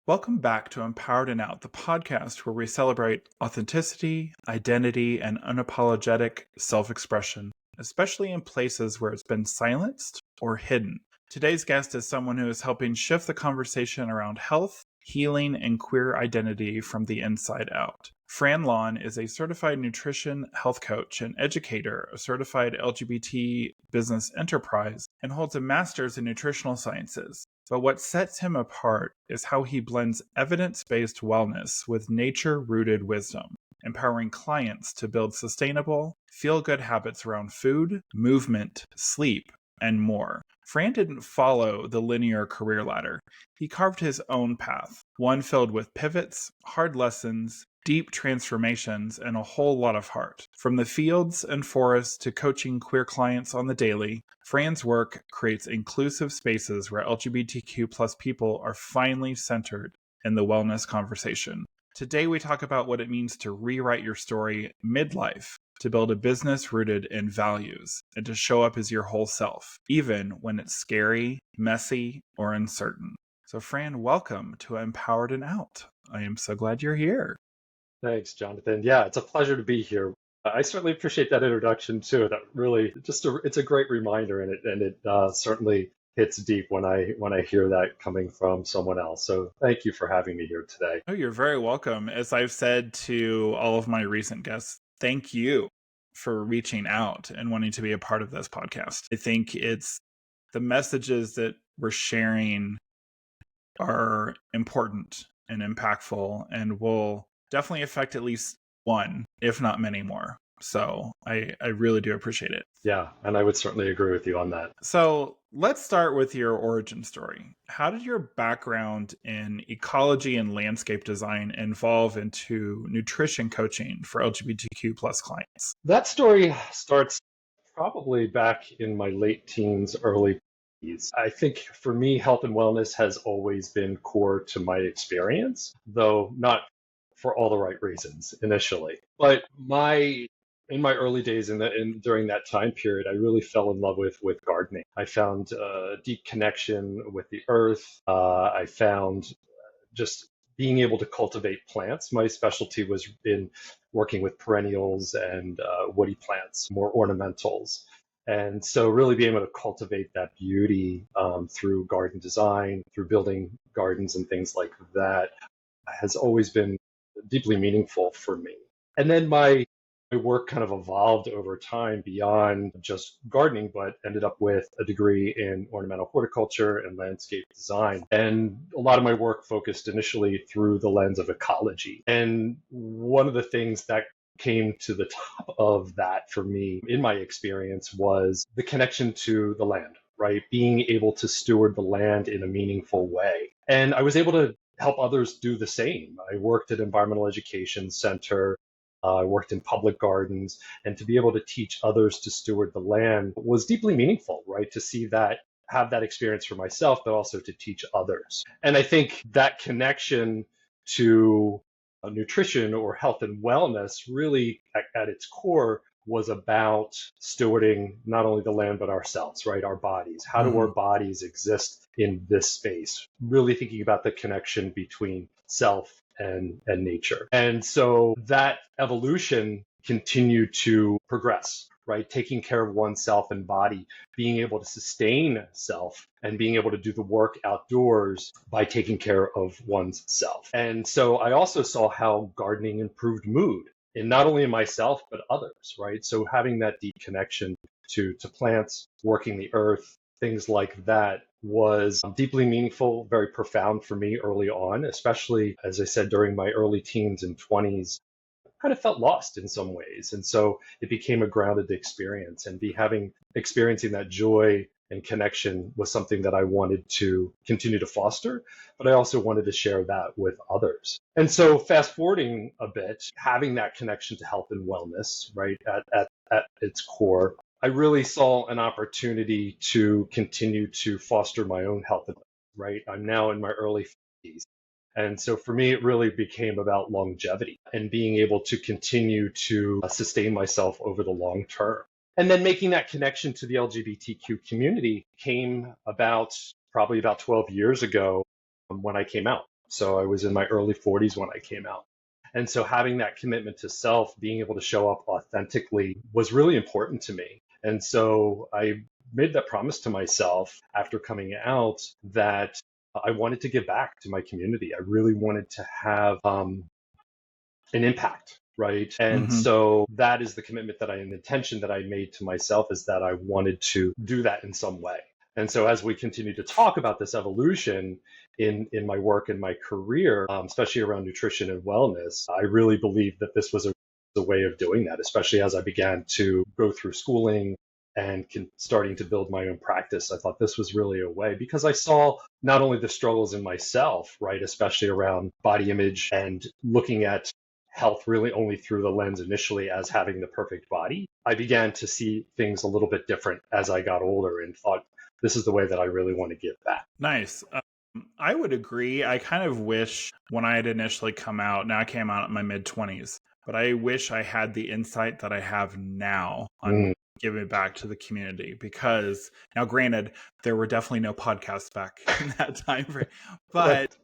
Welcome back to Empowered and Out, the podcast where we celebrate authenticity, identity, and unapologetic self-expression, especially in places where it's been silenced or hidden. Today's guest is someone who is helping shift the conversation around health, healing, and queer identity from the inside out. Fran Lawn is a certified nutrition health coach and educator, a certified LGBT business enterprise, and holds a master's in nutritional sciences. But what sets him apart is how he blends evidence-based wellness with nature-rooted wisdom, empowering clients to build sustainable, feel-good habits around food, movement, sleep, and more. Fran didn't follow the linear career ladder. He carved his own path, one filled with pivots, hard lessons, deep transformations, and a whole lot of heart. From the fields and forests to coaching queer clients on the daily, Fran's work creates inclusive spaces where LGBTQ plus people are finally centered in the wellness conversation. Today we talk about what it means to rewrite your story midlife, to build a business rooted in values, and to show up as your whole self, even when it's scary, messy, or uncertain. So Fran, welcome to Empowered and Out. I am so glad you're here. Thanks, Jonathan. Yeah, it's a pleasure to be here. I certainly appreciate that introduction too. That really it's a great reminder, and it certainly hits deep when I hear that coming from someone else. So thank you for having me here today. Oh, you're very welcome. As I've said to all of my recent guests, thank you for reaching out and wanting to be a part of this podcast. I think it's the messages that we're sharing are important and impactful and will definitely affect at least one, if not many more. So I really do appreciate it. Yeah, and I would certainly agree with you on that. So let's start with your origin story. How did your background in ecology and landscape design evolve into nutrition coaching for LGBTQ plus clients? That story starts probably back in my late teens, early 20s. I think for me, health and wellness has always been core to my experience, though not for all the right reasons initially. But in my early days during that time period, I really fell in love with gardening. I found a deep connection with the earth. I found just being able to cultivate plants. My specialty was in working with perennials and woody plants, more ornamentals. And so really being able to cultivate that beauty through garden design, through building gardens and things like that has always been deeply meaningful for me. And then my work kind of evolved over time beyond just gardening, but ended up with a degree in ornamental horticulture and landscape design. And a lot of my work focused initially through the lens of ecology. And one of the things that came to the top of that for me in my experience was the connection to the land, right? Being able to steward the land in a meaningful way. And I was able to help others do the same. I worked at Environmental Education Center. I worked in public gardens, and to be able to teach others to steward the land was deeply meaningful, right? To see that, have that experience for myself, but also to teach others. And I think that connection to nutrition or health and wellness really at its core was about stewarding not only the land, but ourselves, right? Our bodies. How do our bodies exist in this space? Really thinking about the connection between self and nature. And so that evolution continued to progress, right? Taking care of oneself and body, being able to sustain self and being able to do the work outdoors by taking care of one's self. And so I also saw how gardening improved mood. And not only in myself, but others, right? So having that deep connection to plants, working the earth, things like that was deeply meaningful, very profound for me early on, especially, as I said, during my early teens and 20s. I kind of felt lost in some ways. And so it became a grounded experience, and experiencing that joy and connection was something that I wanted to continue to foster, but I also wanted to share that with others. And so fast forwarding a bit, having that connection to health and wellness, right, at its core, I really saw an opportunity to continue to foster my own health, right? I'm now in my early 50s. And so for me, it really became about longevity and being able to continue to sustain myself over the long term. And then making that connection to the LGBTQ community came about probably about 12 years ago when I came out. So I was in my early 40s when I came out. And so having that commitment to self, being able to show up authentically was really important to me. And so I made that promise to myself after coming out that I wanted to give back to my community. I really wanted to have an impact, right? And Mm-hmm. so that is the commitment that an intention that I made to myself, is that I wanted to do that in some way. And so as we continue to talk about this evolution in my work and my career, especially around nutrition and wellness, I really believe that this was a way of doing that, especially as I began to go through schooling and starting to build my own practice. I thought this was really a way, because I saw not only the struggles in myself, right, especially around body image and looking at health really only through the lens initially as having the perfect body. I began to see things a little bit different as I got older and thought, this is the way that I really want to give back. Nice. I would agree. I kind of wish when I had initially come out, now I came out in my mid-20s, but I wish I had the insight that I have now on giving back to the community, because now granted, there were definitely no podcasts back in that time frame, but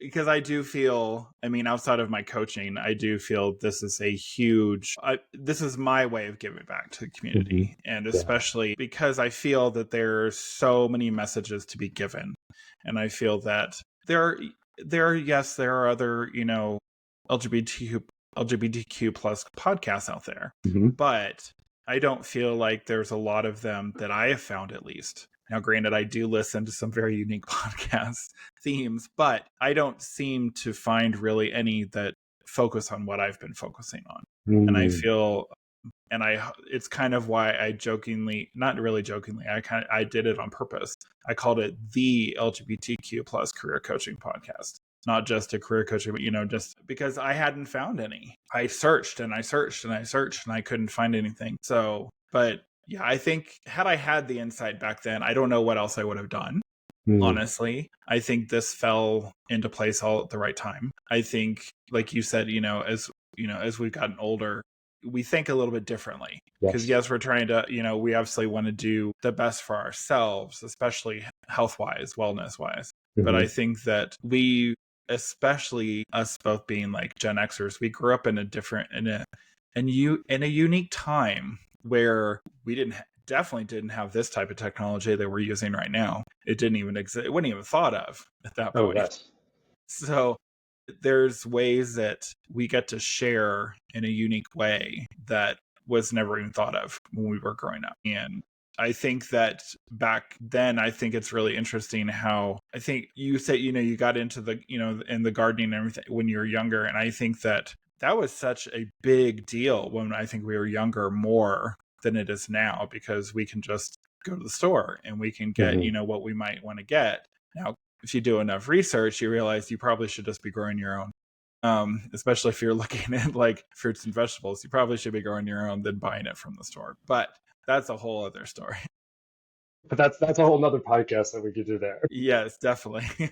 because I do feel, I mean, outside of my coaching, I do feel this is a huge, this is my way of giving back to the community. And especially because I feel that there's so many messages to be given. And I feel that there are other, LGBTQ plus podcasts out there, but I don't feel like there's a lot of them that I have found, at least. Now, granted, I do listen to some very unique podcast themes, but I don't seem to find really any that focus on what I've been focusing on. And I feel, it's kind of why I jokingly, not really jokingly, I did it on purpose. I called it the LGBTQ plus Career Coaching Podcast. Not just a career coaching, but, just because I hadn't found any. I searched and I searched and I searched and I couldn't find anything. So, but yeah, I think had I had the insight back then, I don't know what else I would have done. Honestly, I think this fell into place all at the right time. I think, like you said, as we've gotten older, we think a little bit differently. Because yes, we're trying to, we obviously want to do the best for ourselves, especially health-wise, wellness-wise. But I think that especially us both being like Gen Xers, we grew up in a unique time where we definitely didn't have this type of technology that we're using right now. It didn't even exist. It wasn't even thought of at that point. So there's ways that we get to share in a unique way that was never even thought of when we were growing up. And I think that back then, I think it's really interesting how, I think you said, you got into the, in the gardening and everything when you were younger. And I think that was such a big deal when I think we were younger, more than it is now, because we can just go to the store and we can get, what we might want to get. Now, if you do enough research, you realize you probably should just be growing your own. Especially if you're looking at like fruits and vegetables, you probably should be growing your own than buying it from the store. But that's a whole other story. But that's a whole nother podcast that we could do there. Yes, definitely.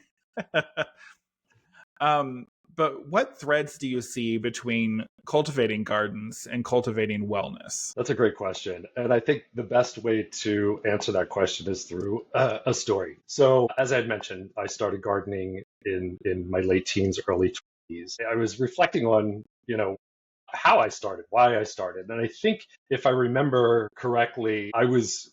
But what threads do you see between cultivating gardens and cultivating wellness? That's a great question. And I think the best way to answer that question is through a story. So as I had mentioned, I started gardening in my late teens, early 20s. I was reflecting on, how I started, why I started. And I think if I remember correctly, I was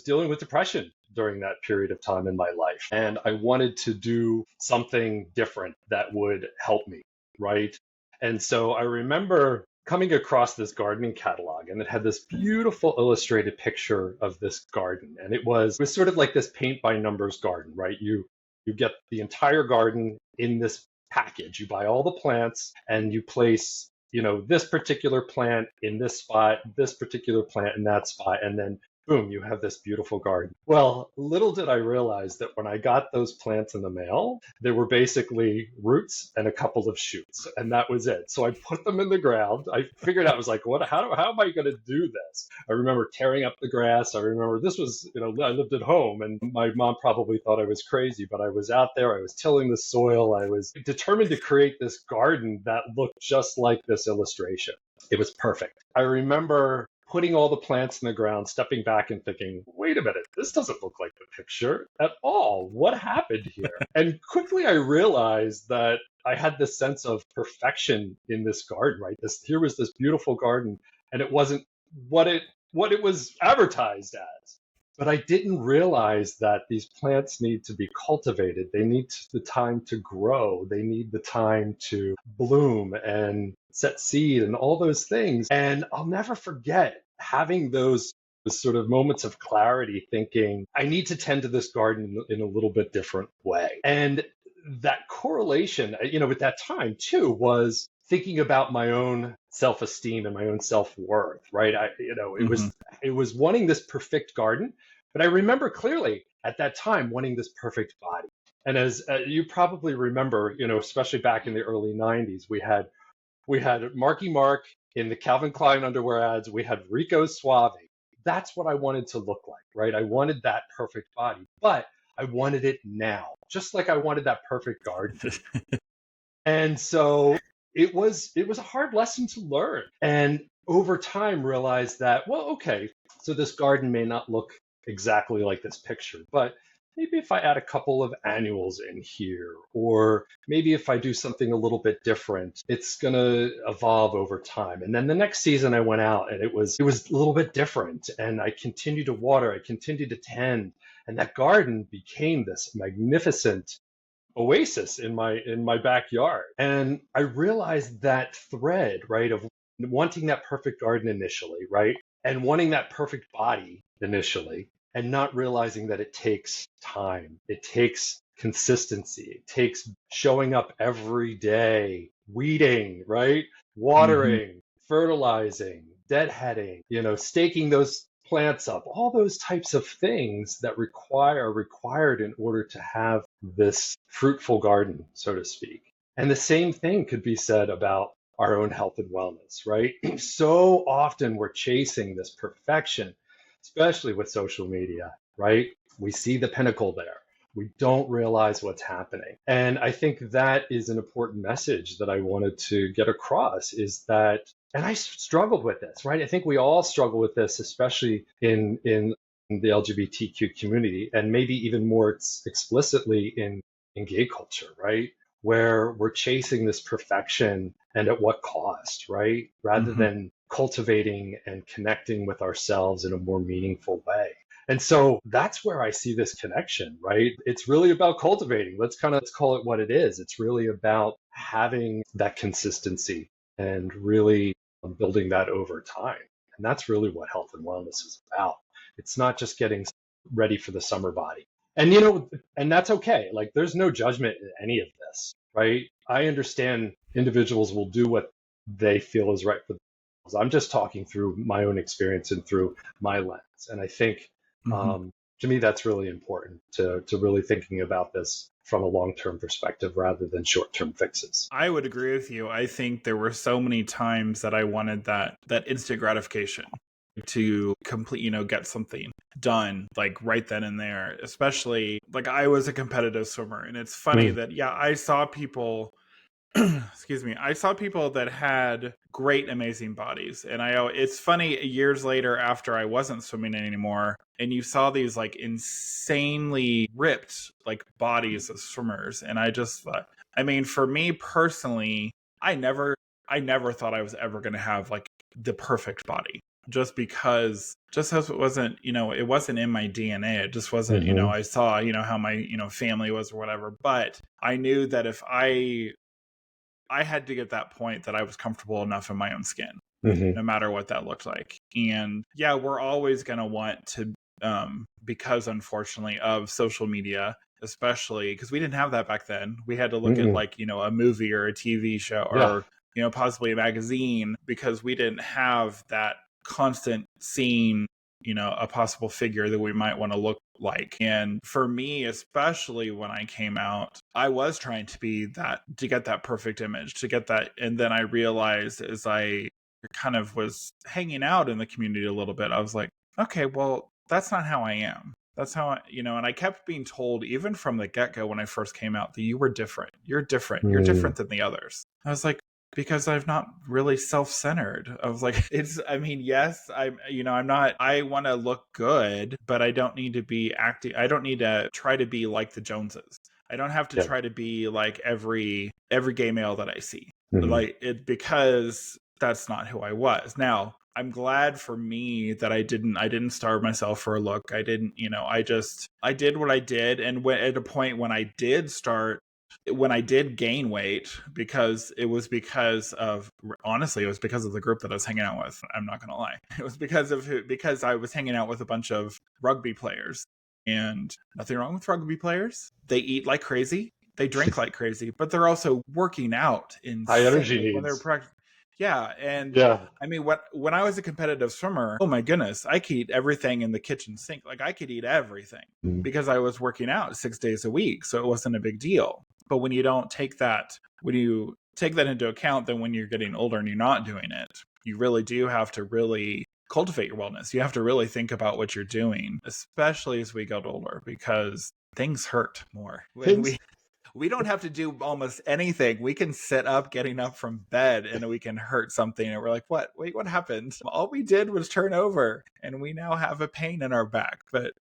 dealing with depression during that period of time in my life. And I wanted to do something different that would help me, right? And so I remember coming across this gardening catalog, and it had this beautiful illustrated picture of this garden. And it was sort of like this paint by numbers garden, right? You get the entire garden in this package. You buy all the plants and you place this particular plant in this spot, this particular plant in that spot, and then boom, you have this beautiful garden. Well, little did I realize that when I got those plants in the mail, they were basically roots and a couple of shoots, and that was it. So I put them in the ground. I figured out, I was like, how am I going to do this? I remember tearing up the grass. I remember this was, I lived at home, and my mom probably thought I was crazy, but I was out there. I was tilling the soil. I was determined to create this garden that looked just like this illustration. It was perfect. I remember putting all the plants in the ground, stepping back and thinking, wait a minute, this doesn't look like the picture at all. What happened here? And quickly I realized that I had this sense of perfection in this garden, right? Here was this beautiful garden, and it wasn't what it was advertised as. But I didn't realize that these plants need to be cultivated. They need the time to grow. They need the time to bloom and set seed and all those things. And I'll never forget having those sort of moments of clarity, thinking, I need to tend to this garden in a little bit different way. And that correlation, at that time too, was thinking about my own self-esteem and my own self-worth, right? It was wanting this perfect garden, but I remember clearly at that time wanting this perfect body. And as you probably remember, especially back in the early 90s, we had Marky Mark in the Calvin Klein underwear ads. We had Rico Suave. That's what I wanted to look like, right? I wanted that perfect body, but I wanted it now, just like I wanted that perfect garden. And so it was a hard lesson to learn. And over time realized that, well, okay, so this garden may not look exactly like this picture, but maybe if I add a couple of annuals in here, or maybe if I do something a little bit different, it's going to evolve over time. And then the next season I went out and it was a little bit different. And I continued to water, I continued to tend, and that garden became this magnificent oasis in my backyard. And I realized that thread, right, of wanting that perfect garden initially, right, and wanting that perfect body initially, and not realizing that it takes time, it takes consistency, it takes showing up every day, weeding, right, watering, fertilizing, deadheading, staking those plants up, all those types of things that are required in order to have this fruitful garden, so to speak. And the same thing could be said about our own health and wellness, right? So often we're chasing this perfection, especially with social media, right? We see the pinnacle there. We don't realize what's happening. And I think that is an important message that I wanted to get across, is that, and I struggled with this, right? I think we all struggle with this, especially in the LGBTQ community, and maybe even more explicitly in gay culture, right? Where we're chasing this perfection, and at what cost, right? Rather than cultivating and connecting with ourselves in a more meaningful way. And so that's where I see this connection, right? It's really about cultivating. Let's call it what it is. It's really about having that consistency and really building that over time. And that's really what health and wellness is about. It's not just getting ready for the summer body. And, and that's okay. Like, there's no judgment in any of this, right? I understand individuals will do what they feel is right for themselves. I'm just talking through my own experience and through my lens. And I think, to me, that's really important to really thinking about this from a long-term perspective rather than short-term fixes. I would agree with you. I think there were so many times that I wanted that instant gratification to complete, get something done like right then and there. Especially, like, I was a competitive swimmer, and it's funny that I saw people excuse me, I saw people that had great, amazing bodies. And it's funny, years later, after I wasn't swimming anymore, and you saw these like insanely ripped like bodies of swimmers. And I just thought, for me personally, I never thought I was ever going to have like the perfect body, just as it wasn't, it wasn't in my DNA. It just wasn't, I saw, how my, family was or whatever. But I knew that if I had to get that point that I was comfortable enough in my own skin, no matter what that looked like. And we're always going to want to, because unfortunately of social media, especially because we didn't have that back then. We had to look at like, a movie or a TV show or, possibly a magazine, because we didn't have that constant seeing, a possible figure that we might want to look like. And for me, especially when I came out, I was trying to be that, to get that perfect image, to get that. And then I realized, as I kind of was hanging out in the community a little bit, I was like, okay, well, that's not how I am. That's how and I kept being told, even from the get-go when I first came out, that you were different. You're different. You're different than the others. I was like, Because I've not really self-centered. I was like, yes, I want to look good, but I don't need to be acting. I don't need to try to be like the Joneses. I don't have to Yeah. try to be like every gay male that I see. Mhm. Because that's not who I was. Now, I'm glad for me that I didn't starve myself for a look. I didn't, I did what I did. And at a point when I did gain weight, it was because of the group that I was hanging out with. I'm not going to lie. It was because I was hanging out with a bunch of rugby players, and nothing wrong with rugby players. They eat like crazy. They drink like crazy, but they're also working out High insane energy when they're needs. practicing. Yeah, and Yeah. I mean, when I was a competitive swimmer, oh my goodness, I could eat everything in the kitchen sink. Like I could eat everything Mhm. because I was working out 6 days a week, so it wasn't a big deal. But when you take that into account, then when you're getting older and you're not doing it, you really do have to really cultivate your wellness. You have to really think about what you're doing, especially as we get older, because things hurt more. Things. We don't have to do almost anything. We can sit up, getting up from bed, and we can hurt something. And we're like, what? Wait, what happened? All we did was turn over, and we now have a pain in our back. But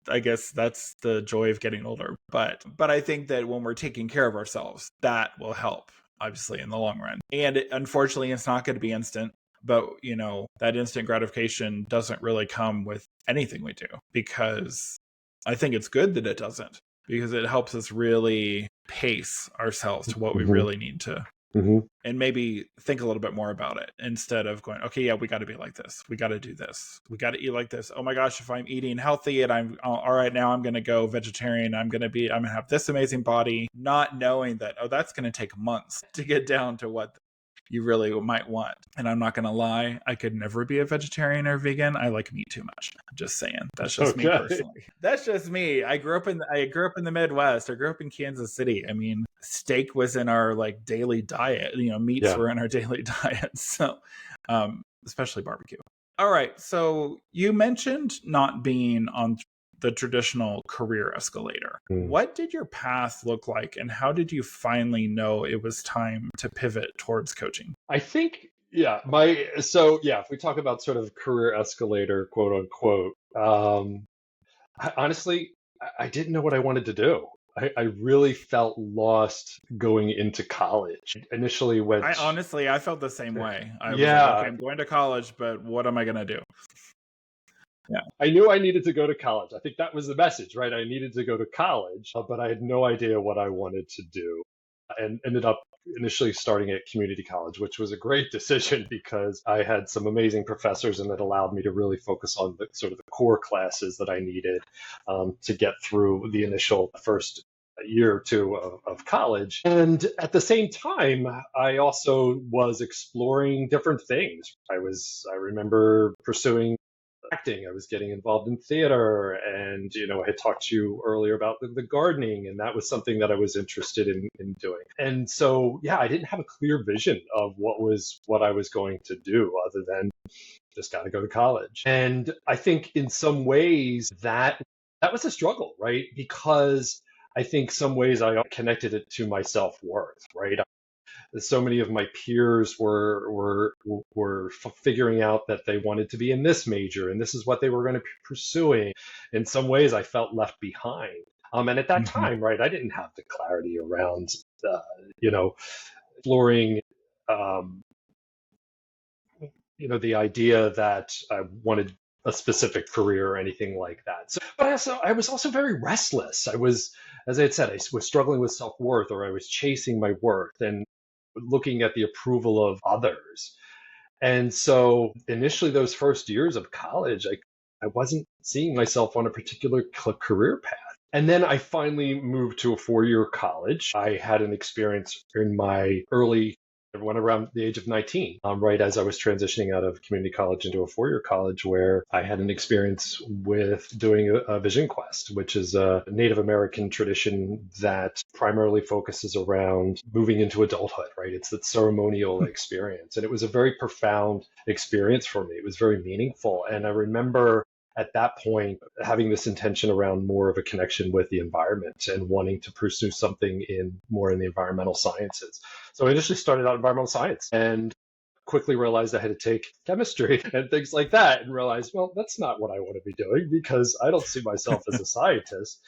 I guess that's the joy of getting older. But I think that when we're taking care of ourselves, that will help, obviously, in the long run. And unfortunately, it's not going to be instant. But, that instant gratification doesn't really come with anything we do, because I think it's good that it doesn't, because it helps us really pace ourselves to what we Mhm. really need to, Mhm. and maybe think a little bit more about it instead of going, okay, yeah, we got to be like this. We got to do this. We got to eat like this. Oh my gosh, if I'm eating healthy and I'm all right, now I'm going to go vegetarian. I'm going to have this amazing body, not knowing that, oh, that's going to take months to get down to what you really might want. And I'm not going to lie, I could never be a vegetarian or vegan. I like meat too much. I'm just saying. That's just me Okay. personally. That's just me. I grew up in the Midwest. I grew up in Kansas City. I mean, steak was in our like daily diet. Meats Yeah. were in our daily diet. So, especially barbecue. All right. So you mentioned not being on the traditional career escalator. Mm. What did your path look like, and how did you finally know it was time to pivot towards coaching? I think, if we talk about sort of career escalator, quote unquote, honestly, I didn't know what I wanted to do. I really felt lost going into college. Initially went, I felt the same way. I was like, okay, yeah, I'm going to college, but what am I going to do? Yeah. I knew I needed to go to college. I think that was the message, right? I needed to go to college, but I had no idea what I wanted to do, and ended up initially starting at community college, which was a great decision because I had some amazing professors, and it allowed me to really focus on the sort of the core classes that I needed to get through the initial first year or two of college. And at the same time, I also was exploring different things. I remember pursuing acting. I was getting involved in theater, and I had talked to you earlier about the gardening, and that was something that I was interested in doing. And so, yeah, I didn't have a clear vision of what I was going to do, other than just got to go to college. And I think in some ways that was a struggle, right? Because I think some ways I connected it to my self-worth, right? So many of my peers were figuring out that they wanted to be in this major and this is what they were going to be pursuing. In some ways, I felt left behind. And at that Mm-hmm. time, right, I didn't have the clarity around, you know, exploring, um, the idea that I wanted a specific career or anything like that. So, but I was also very restless. As I had said, I was struggling with self-worth, or I was chasing my worth and looking at the approval of others. And so initially, those first years of college, I wasn't seeing myself on a particular career path. And then I finally moved to a 4-year college. I had an experience in my everyone around the age of 19, right as I was transitioning out of community college into a 4-year college, where I had an experience with doing a vision quest, which is a Native American tradition that primarily focuses around moving into adulthood, right? It's that ceremonial experience. And it was a very profound experience for me. It was very meaningful. And I remember at that point having this intention around more of a connection with the environment and wanting to pursue something more in the environmental sciences. So I initially started out environmental science and quickly realized I had to take chemistry and things like that, and realized, well, that's not what I want to be doing because I don't see myself as a scientist.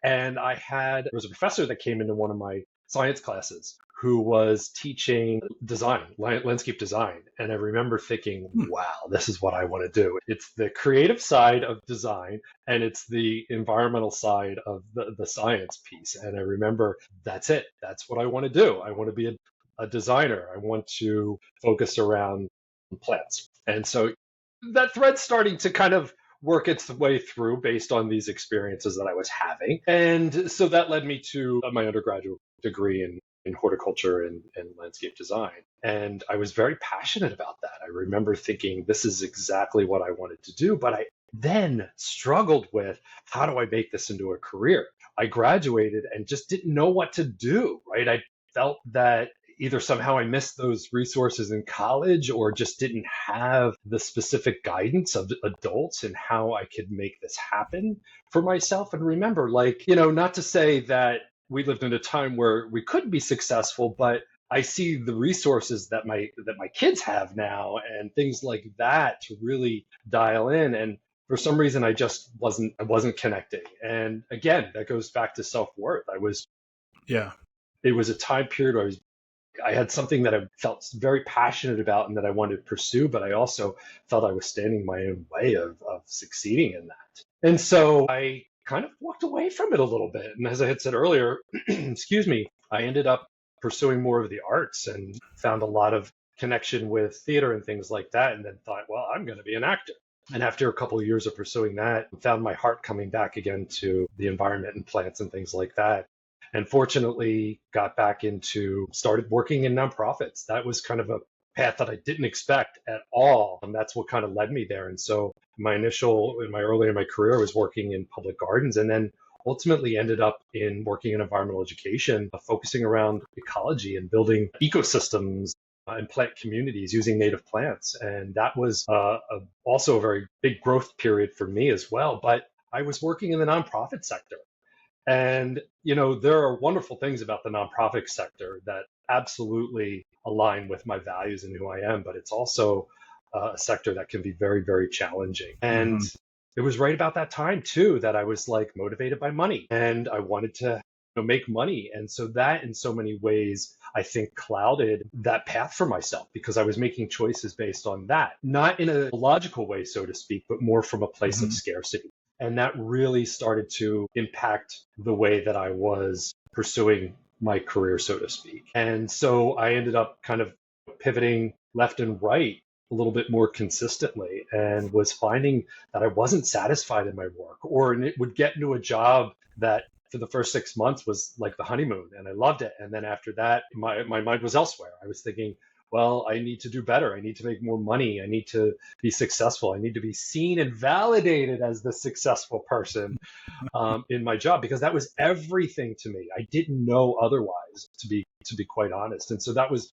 And there was a professor that came into one of my science classes who was teaching design, landscape design. And I remember thinking, wow, this is what I want to do. It's the creative side of design and it's the environmental side of the science piece. And I remember that's it. That's what I want to do. I want to be a designer. I want to focus around plants. And so that thread's starting to kind of work its way through based on these experiences that I was having. And so that led me to my undergraduate degree in horticulture and landscape design. And I was very passionate about that. I remember thinking, this is exactly what I wanted to do. But I then struggled with, how do I make this into a career? I graduated and just didn't know what to do, right? I felt that either somehow I missed those resources in college or just didn't have the specific guidance of adults in how I could make this happen for myself. And remember, not to say that we lived in a time where we couldn't be successful, but I see the resources that my kids have now and things like that to really dial in. And for some reason, I wasn't connecting. And again, that goes back to self-worth. It was a time period where I had something that I felt very passionate about and that I wanted to pursue, but I also felt I was standing my own way of succeeding in that. And so I kind of walked away from it a little bit. And as I had said earlier, excuse me, I ended up pursuing more of the arts and found a lot of connection with theater and things like that. And then thought, well, I'm going to be an actor. And after a couple of years of pursuing that, found my heart coming back again to the environment and plants and things like that. And fortunately got back started working in nonprofits. That was kind of a path that I didn't expect at all. And that's what kind of led me there. And so early in my career, I was working in public gardens and then ultimately ended up in working in environmental education, focusing around ecology and building ecosystems and plant communities using native plants. And that was also a very big growth period for me as well. But I was working in the nonprofit sector. And, there are wonderful things about the nonprofit sector that absolutely align with my values and who I am, but it's also a sector that can be very, very challenging. And it was right about that time, too, that I was motivated by money and I wanted to make money. And so that in so many ways, I think clouded that path for myself because I was making choices based on that, not in a logical way, so to speak, but more from a place of scarcity. And that really started to impact the way that I was pursuing my career, so to speak. And so I ended up kind of pivoting left and right a little bit more consistently and was finding that I wasn't satisfied in my work, or it would get into a job that for the first 6 months was like the honeymoon and I loved it. And then after that, my mind was elsewhere. I was thinking, well, I need to do better. I need to make more money. I need to be successful. I need to be seen and validated as the successful person in my job, because that was everything to me. I didn't know otherwise, to be quite honest. And so that was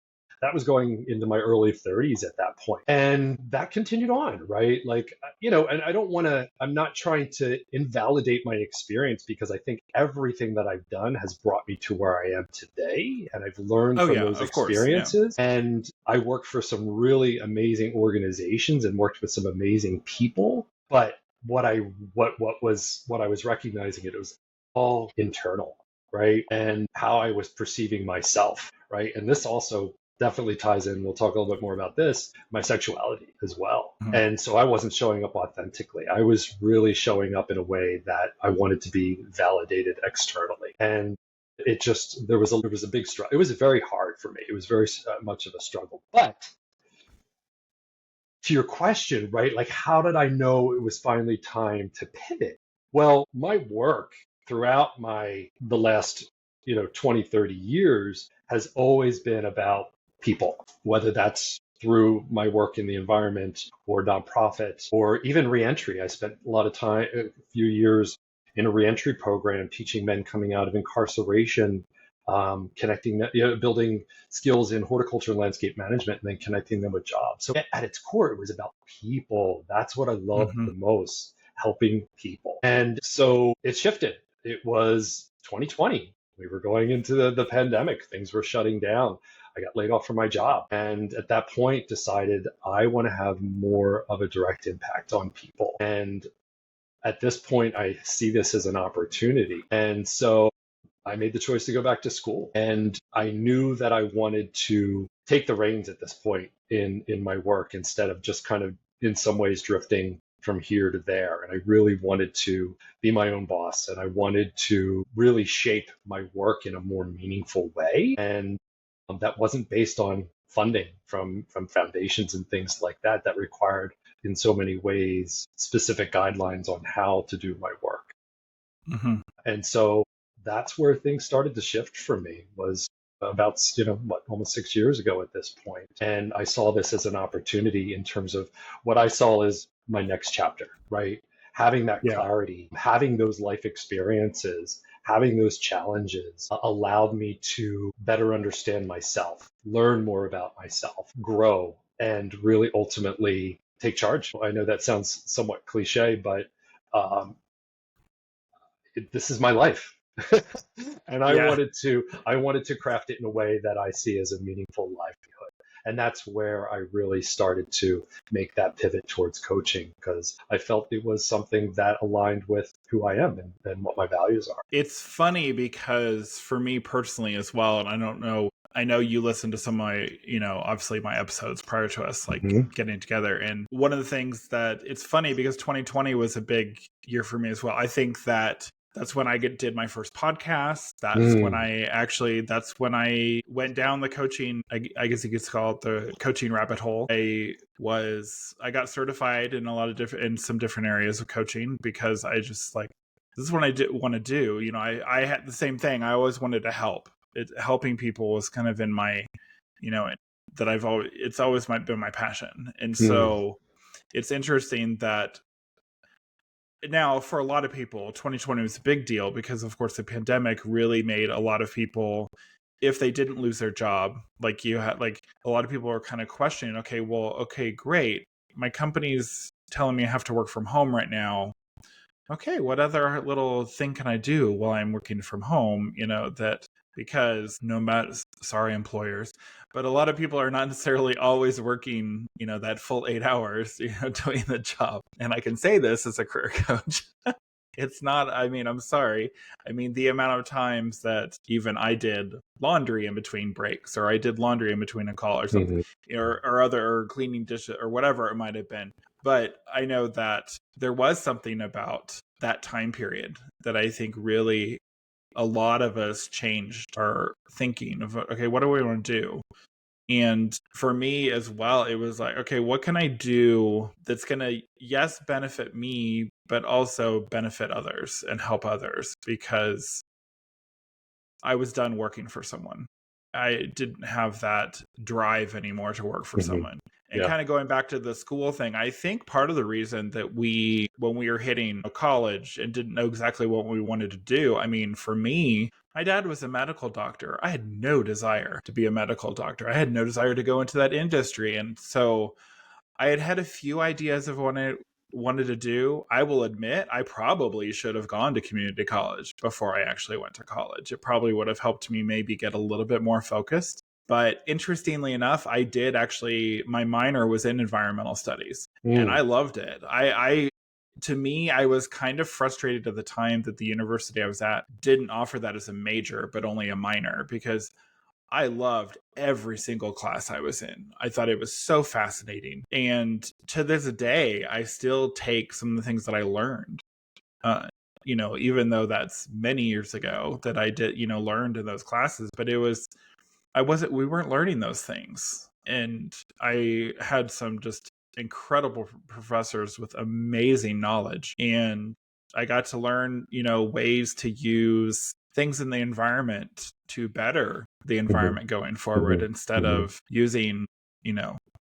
going into my early 30s at that point. And that continued on, right? And I'm not trying to invalidate my experience because I think everything that I've done has brought me to where I am today. And I've learned from those experiences. Yeah. And I worked for some really amazing organizations and worked with some amazing people. But what I was recognizing, it was all internal, right? And how I was perceiving myself, right? And this also definitely ties in, we'll talk a little bit more about this, my sexuality as well. And so I wasn't showing up authentically. I was really showing up in a way that I wanted to be validated externally. And there was a big struggle. It was very hard for me. It was very much of a struggle. But to your question, right, how did I know it was finally time to pivot? Well, my work throughout the last 20, 30 years has always been about people, whether that's through my work in the environment or nonprofit or even reentry. I spent a few years in a reentry program teaching men coming out of incarceration, building skills in horticulture and landscape management, and then connecting them with jobs. So at its core, it was about people. That's what I loved the most. helping people. And so it shifted. It was 2020. We were going into the pandemic. Things were shutting down. I got laid off from my job. And at that point, decided I want to have more of a direct impact on people. And at this point, I see this as an opportunity. And so I made the choice to go back to school. And I knew that I wanted to take the reins at this point in my work instead of just kind of in some ways drifting from here to there. And I really wanted to be my own boss, and I wanted to really shape my work in a more meaningful way. And that wasn't based on funding from foundations and things like that required in so many ways specific guidelines on how to do my work. Mm-hmm. And so that's where things started to shift for me, was about, almost 6 years ago at this point. And I saw this as an opportunity in terms of what I saw as my next chapter, right? Having that clarity, having those life experiences, having those challenges allowed me to better understand myself, learn more about myself, grow, and really ultimately take charge. I know that sounds somewhat cliche, but this is my life. And I wanted to craft it in a way that I see as a meaningful livelihood. And that's where I really started to make that pivot towards coaching, because I felt it was something that aligned with who I am and what my values are. It's funny because for me personally as well, and I know you listened to some of my, obviously my episodes prior to us getting together. And one of the things that it's funny because 2020 was a big year for me as well. I think that's when I did my first podcast. That's when I went down the coaching, I guess you could call it the coaching rabbit hole. I got certified in some different areas of coaching because I just this is what I want to do. I had the same thing. I always wanted to help. Helping people was kind of in my, that it's always been my passion. And so it's interesting that now, for a lot of people, 2020 was a big deal because, of course, the pandemic really made a lot of people, if they didn't lose their job, a lot of people are kind of questioning, okay, great. My company's telling me I have to work from home right now. Okay, what other little thing can I do while I'm working from home? Because sorry, employers, but a lot of people are not necessarily always working, that full 8 hours, doing the job. And I can say this as a career coach. It's not, I'm sorry. The amount of times that even I did laundry in between breaks, or I did laundry in between a call or something, or cleaning dishes or whatever it might have been. But I know that there was something about that time period that I think really a lot of us changed our thinking of, okay, what do we want to do? And for me as well, it was like, okay, what can I do that's going to, yes, benefit me, but also benefit others and help others? Because I was done working for someone. I didn't have that drive anymore to work for someone. And kind of going back to the school thing, I think part of the reason that when we were hitting college and didn't know exactly what we wanted to do, for me, my dad was a medical doctor. I had no desire to be a medical doctor. I had no desire to go into that industry. And so I had a few ideas of what I wanted to do. I will admit, I probably should have gone to community college before I actually went to college. It probably would have helped me maybe get a little bit more focused. But interestingly enough, I did actually, my minor was in environmental studies and I loved it. To me, I was kind of frustrated at the time that the university I was at didn't offer that as a major, but only a minor, because I loved every single class I was in. I thought it was so fascinating. And to this day, I still take some of the things that I learned, even though that's many years ago that I did, learned in those classes, but we weren't learning those things. And I had some just incredible professors with amazing knowledge. And I got to learn, ways to use things in the environment to better the environment going forward instead of using,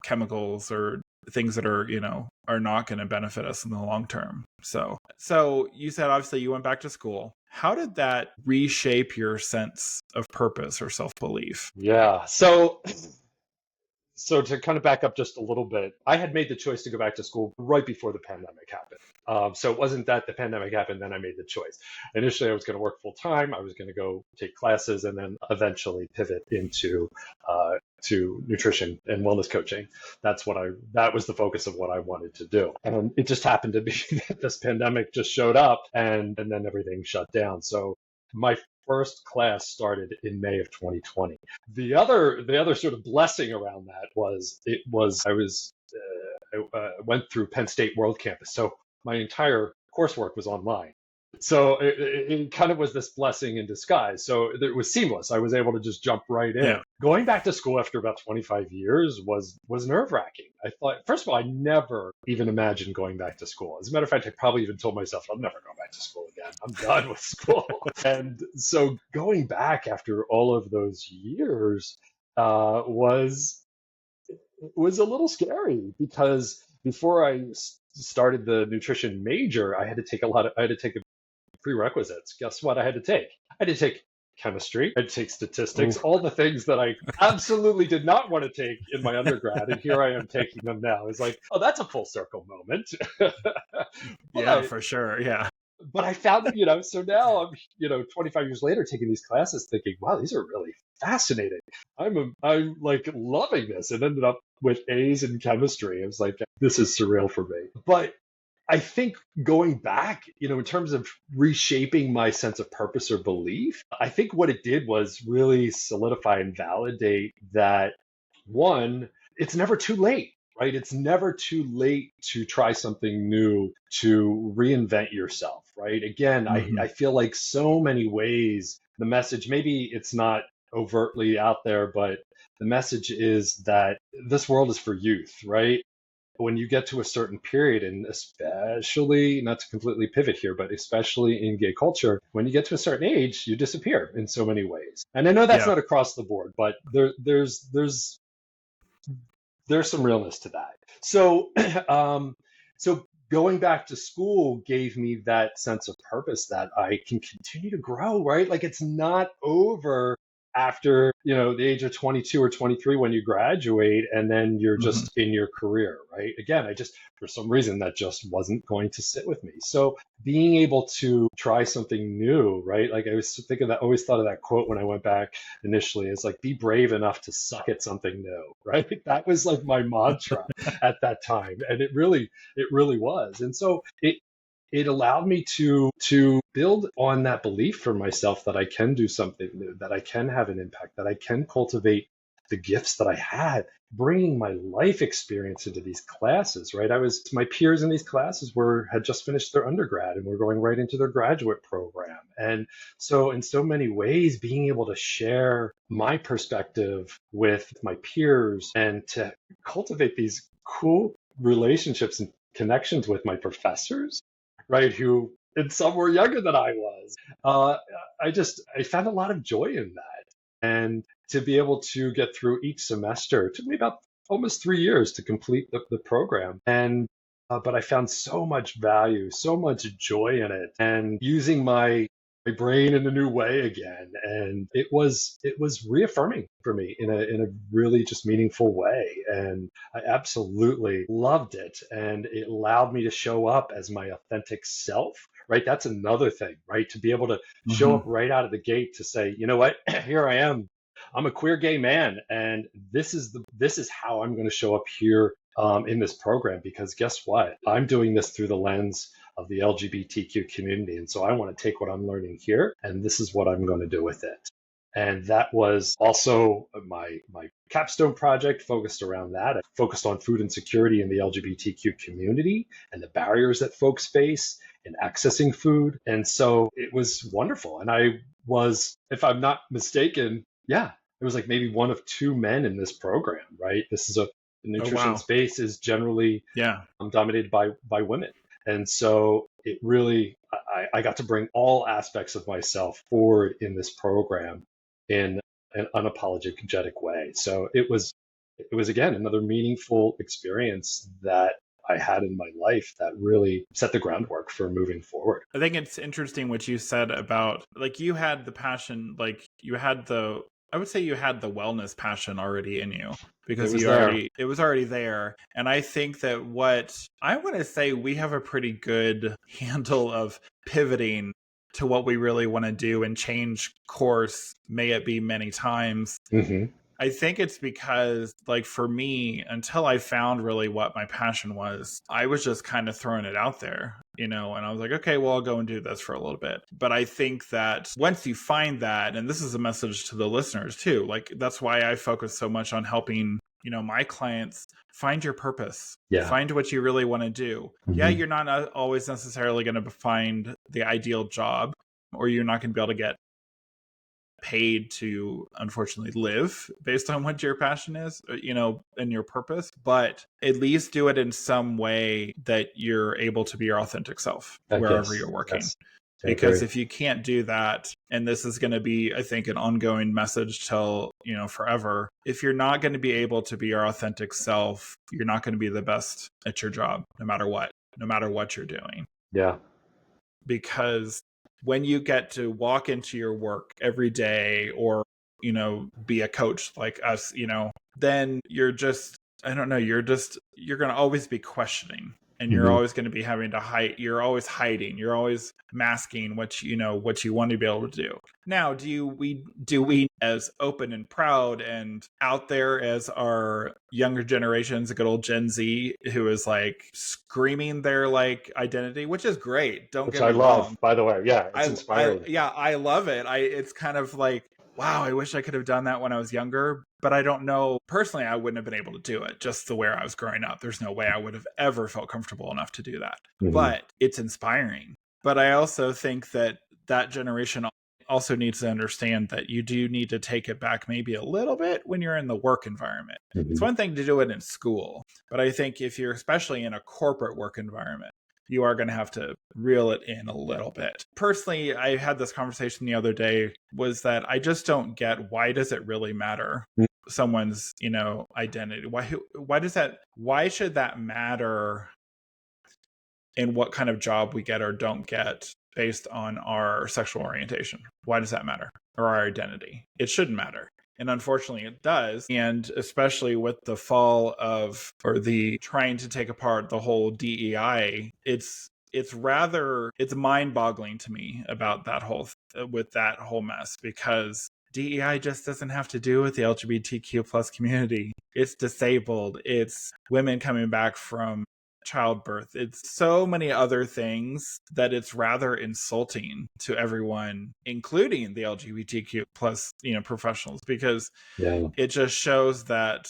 chemicals or things that are not going to benefit us in the long term. So you said, obviously you went back to school. How did that reshape your sense of purpose or self-belief? Yeah. So So to kind of back up just a little bit, I had made the choice to go back to school right before the pandemic happened. So it wasn't that the pandemic happened, then I made the choice. Initially, I was going to work full time. I was going to go take classes and then eventually pivot into to nutrition and wellness coaching. That was the focus of what I wanted to do. And it just happened to be that this pandemic just showed up and then everything shut down. So my first class started in May of 2020. The other sort of blessing around that was I went through Penn State World Campus, so my entire coursework was online. So it kind of was this blessing in disguise. So it was seamless. I was able to just jump right in. Yeah. Going back to school after about 25 years was nerve-wracking. I thought, first of all, I never even imagined going back to school. As a matter of fact, I probably even told myself, I'm never going back to school again. I'm done with school. And so going back after all of those years was a little scary, because before I started the nutrition major, I had to take prerequisites. Guess what I had to take? I had to take chemistry, I had to take statistics, all the things that I absolutely did not want to take in my undergrad, and here I am taking them now. It's like, oh, that's a full circle moment. Yeah, for sure. Yeah. But I found that, so now I'm, 25 years later taking these classes thinking, wow, these are really fascinating. I'm like loving this, and ended up with A's in chemistry. It was like, this is surreal for me. But I think going back, in terms of reshaping my sense of purpose or belief, I think what it did was really solidify and validate that, one, it's never too late, right? It's never too late to try something new, to reinvent yourself, right? Again, I feel like so many ways the message, maybe it's not overtly out there, but the message is that this world is for youth, right? When you get to a certain period, and especially, not to completely pivot here, but especially in gay culture, when you get to a certain age, you disappear in so many ways. And I know that's not across the board, but there's some realness to that. So, so going back to school gave me that sense of purpose that I can continue to grow, right? Like, it's not over after, the age of 22 or 23 when you graduate, and then you're just in your career, right? Again, for some reason, that just wasn't going to sit with me. So being able to try something new, right? Like, I was thinking that, always thought of that quote when I went back initially. It's like, be brave enough to suck at something new, right? That was like my mantra at that time. And it really was. And so it allowed me to build on that belief for myself that I can do something new, that I can have an impact, that I can cultivate the gifts that I had, bringing my life experience into these classes, right? My peers in these classes had just finished their undergrad and were going right into their graduate program. And so in so many ways, being able to share my perspective with my peers and to cultivate these cool relationships and connections with my professors, right, who, and some were younger than I was. I found a lot of joy in that. And to be able to get through each semester, it took me about almost 3 years to complete the program. And but I found so much value, so much joy in it, and using my brain in a new way again. And it was reaffirming for me in a really just meaningful way. And I absolutely loved it. And it allowed me to show up as my authentic self, right? That's another thing, right? To be able to show up right out of the gate to say, you know what, here I am. I'm a queer gay man, and this is how I'm going to show up here in this program, because guess what? I'm doing this through the lens of the LGBTQ community. And so I want to take what I'm learning here, and this is what I'm going to do with it. And that was also my capstone project focused around that. I focused on food insecurity in the LGBTQ community and the barriers that folks face in accessing food. And so it was wonderful. And I was, if I'm not mistaken, it was like maybe one of 2 men in this program, right? This is the nutrition space is generally dominated by women. And so it really, I got to bring all aspects of myself forward in this program in an unapologetic way. So it was again, another meaningful experience that I had in my life that really set the groundwork for moving forward. I think it's interesting what you said about, like, you had the passion, like, you had the I would say you had the wellness passion already in you It because was there. it was already there. And I think that what I want to say, we have a pretty good handle of pivoting to what we really want to do and change course, may it be many times. Mm-hmm. I think it's because, like, for me, until I found really what my passion was, I was just kind of throwing it out there, and I was like, okay, well, I'll go and do this for a little bit. But I think that once you find that, and this is a message to the listeners too, like, that's why I focus so much on helping, my clients find your purpose, Yeah. find what you really want to do. Mm-hmm. Yeah, you're not always necessarily going to find the ideal job, or you're not going to be able to get paid to, unfortunately, live based on what your passion is, and your purpose, but at least do it in some way that you're able to be your authentic self wherever you're working. Yes. Because if you can't do that, and this is going to be, I think, an ongoing message till, forever, if you're not going to be able to be your authentic self, you're not going to be the best at your job, no matter what you're doing. Yeah. Because when you get to walk into your work every day, or, be a coach like us, then you're just, I don't know, you're going to always be questioning, and you're always going to be having to hide. You're always hiding. You're always masking what you want to be able to do. Now, do we as open and proud and out there as our younger generations, a good old Gen Z, who is like screaming their like identity, which is great. Don't get me wrong. By the way. Yeah, it's inspiring. I love it. It's kind of like, wow, I wish I could have done that when I was younger, but I don't know. Personally, I wouldn't have been able to do it just the way I was growing up. There's no way I would have ever felt comfortable enough to do that. Mm-hmm. But it's inspiring. But I also think that generation also needs to understand that you do need to take it back maybe a little bit when you're in the work environment. Mm-hmm. It's one thing to do it in school, but I think if you're especially in a corporate work environment, you are going to have to reel it in a little bit. Personally, I had this conversation the other day, was that I just don't get, why does it really matter someone's, identity? Why should that matter in what kind of job we get or don't get based on our sexual orientation? Why does that matter? Or our identity? It shouldn't matter. And unfortunately it does. And especially with the fall of, or the trying to take apart the whole DEI, it's mind-boggling to me about that whole mess, because DEI just doesn't have to do with the LGBTQ plus community. It's disabled. It's women coming back from childbirth. It's so many other things that it's rather insulting to everyone, including the LGBTQ plus, professionals, because it just shows that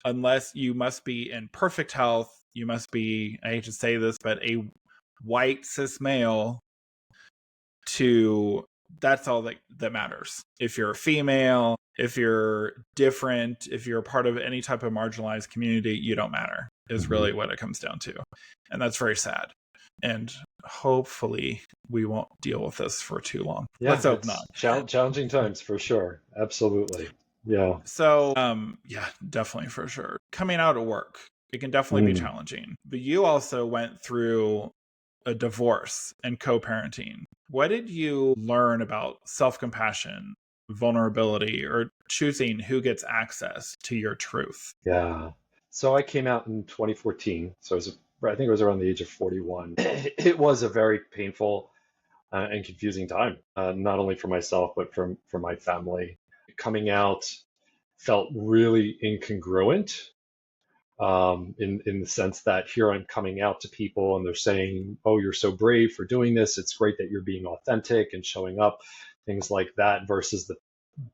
unless you must be in perfect health, you must be, I hate to say this, but a white cis male that's all that matters. If you're a female, if you're different, if you're a part of any type of marginalized community, you don't matter, is really what it comes down to. And that's very sad. And hopefully we won't deal with this for too long. Yeah, let's hope not. Challenging times for sure. Absolutely. Yeah. So, yeah, definitely for sure. Coming out of work, it can definitely be challenging. But you also went through a divorce and co-parenting. What did you learn about self-compassion, vulnerability, or choosing who gets access to your truth? Yeah. So I came out in 2014. So I think it was around the age of 41. It was a very painful and confusing time, not only for myself, but for my family. Coming out felt really incongruent. In the sense that here I'm coming out to people and they're saying, oh, you're so brave for doing this. It's great that you're being authentic and showing up, things like that, versus the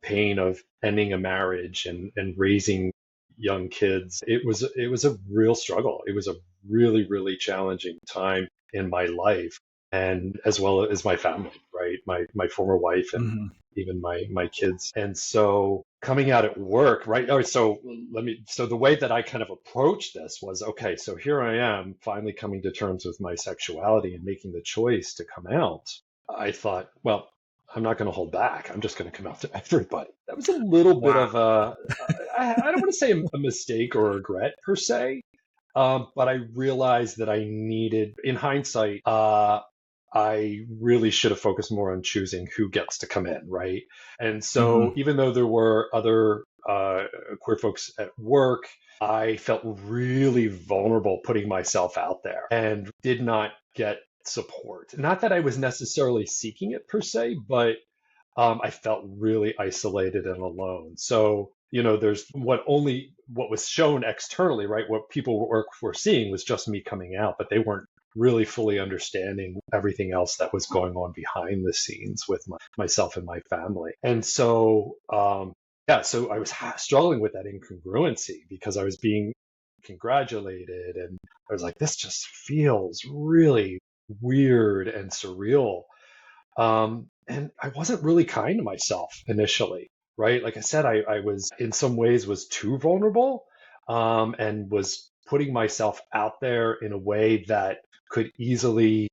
pain of ending a marriage and raising young kids. It was a real struggle. It was a really, really challenging time in my life, and as well as my family, right? My former wife and even my kids. And so coming out at work, right? Oh, so the way that I kind of approached this was, okay, so here I am finally coming to terms with my sexuality and making the choice to come out. I thought, well, I'm not going to hold back. I'm just going to come out to everybody. That was a little bit of I don't want to say a mistake or a regret per se, but I realized that I needed, in hindsight, I really should have focused more on choosing who gets to come in, right? And Hmm. so even though there were other queer folks at work, I felt really vulnerable putting myself out there and did not get support. Not that I was necessarily seeking it per se, but I felt really isolated and alone. So, there's what was shown externally, right? What people were seeing was just me coming out, but they weren't really fully understanding everything else that was going on behind the scenes with myself and my family. And so, yeah, so I was struggling with that incongruency because I was being congratulated and I was like, this just feels really weird and surreal. And I wasn't really kind to myself initially, right? Like I said, I was in some ways was too vulnerable, and was putting myself out there in a way that could easily,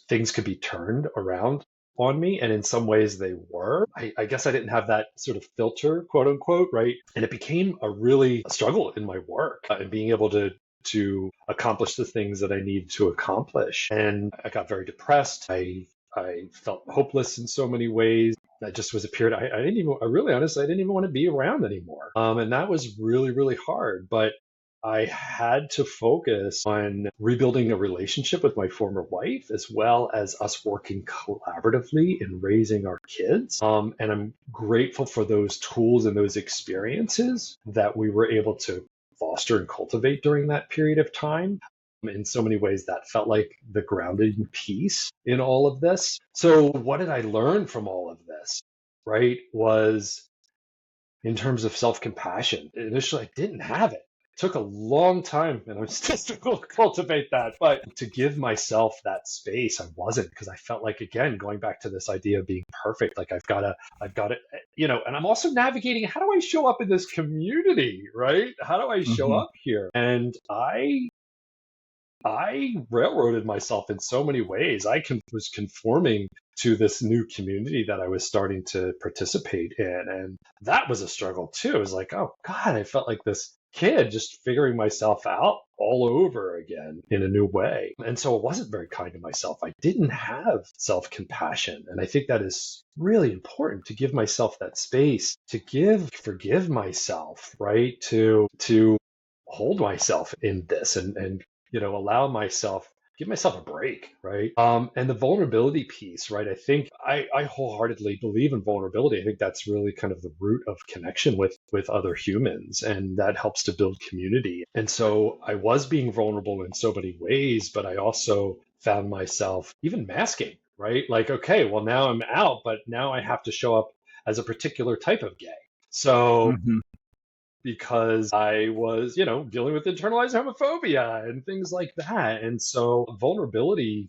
things could be turned around on me. And in some ways they were. I guess I didn't have that sort of filter, quote unquote, right? And it became a really struggle in my work, and being able to accomplish the things that I needed to accomplish. And I got very depressed. I felt hopeless in so many ways. That just was a period I didn't even, I really honestly, I didn't even want to be around anymore. And that was really, really hard. But I had to focus on rebuilding a relationship with my former wife, as well as us working collaboratively in raising our kids. And I'm grateful for those tools and those experiences that we were able to foster and cultivate during that period of time. In so many ways, that felt like the grounding piece in all of this. So, what did I learn from all of this? Right? Was in terms of self compassion. Initially, I didn't have it. It took a long time, and I'm still struggling to cultivate that. But to give myself that space, I wasn't, because I felt like, again, going back to this idea of being perfect, like I've got to, and I'm also navigating, how do I show up in this community, right? How do I show Hmm. up here? And I railroaded myself in so many ways. Was conforming to this new community that I was starting to participate in. And that was a struggle too. It was like, oh God, I felt like this kid just figuring myself out all over again in a new way. And so I wasn't very kind to myself. I didn't have self compassion. And I think that is really important, to give myself that space, to forgive myself, right? To hold myself in this, and allow myself, give myself a break, right? And the vulnerability piece, right? I think I wholeheartedly believe in vulnerability. I think that's really kind of the root of connection with other humans, and that helps to build community. And so I was being vulnerable in so many ways, but I also found myself even masking, right? Like, okay, well, now I'm out, but now I have to show up as a particular type of gay. So Hmm. because I was, dealing with internalized homophobia and things like that. And so vulnerability,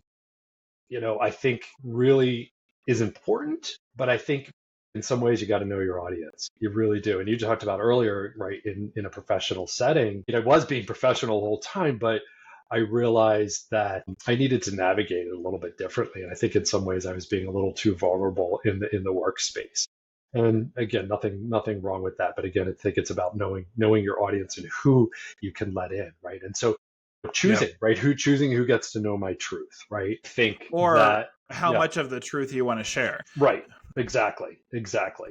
I think really is important, but I think in some ways you got to know your audience. You really do. And you talked about earlier, right, in a professional setting, I was being professional the whole time, but I realized that I needed to navigate it a little bit differently. And I think in some ways I was being a little too vulnerable in the workspace. And again, nothing wrong with that. But again, I think it's about knowing your audience and who you can let in, right? And so Yep. choosing, right? Choosing who gets to know my truth, right? Think Or that, how yeah, much of the truth you want to share. right. Exactly.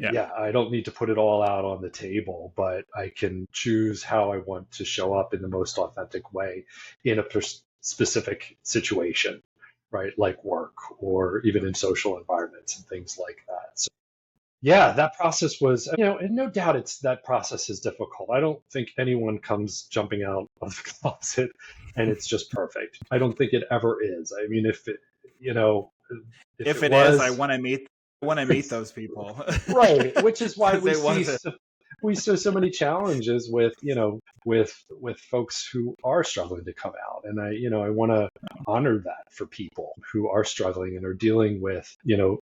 Yeah. Yeah, I don't need to put it all out on the table, but I can choose how I want to show up in the most authentic way in a specific situation, right? Like work or even in social environments and things like that. So yeah, that process was, and no doubt that process is difficult. I don't think anyone comes jumping out of the closet and it's just perfect. I don't think it ever is. I mean, you know, if If it it is, was, I want to meet those people. right, which is why Because it wasn't. we see so many challenges with with folks who are struggling to come out. And I want to honor that for people who are struggling and are dealing with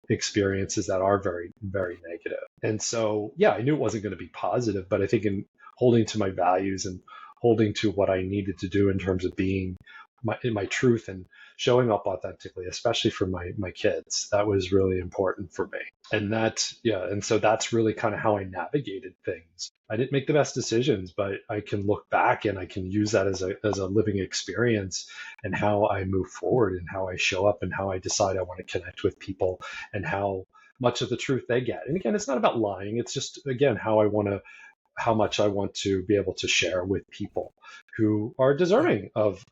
experiences that are very, very negative. And so yeah, I knew it wasn't going to be positive, but I think in holding to my values and holding to what I needed to do in terms of being my truth and showing up authentically, especially for my kids. That was really important for me. And so that's really kind of how I navigated things. I didn't make the best decisions, but I can look back and I can use that as a living experience and how I move forward and how I show up and how I decide I want to connect with people and how much of the truth they get. And again, it's not about lying. It's just, again, how much I want to be able to share with people who are deserving of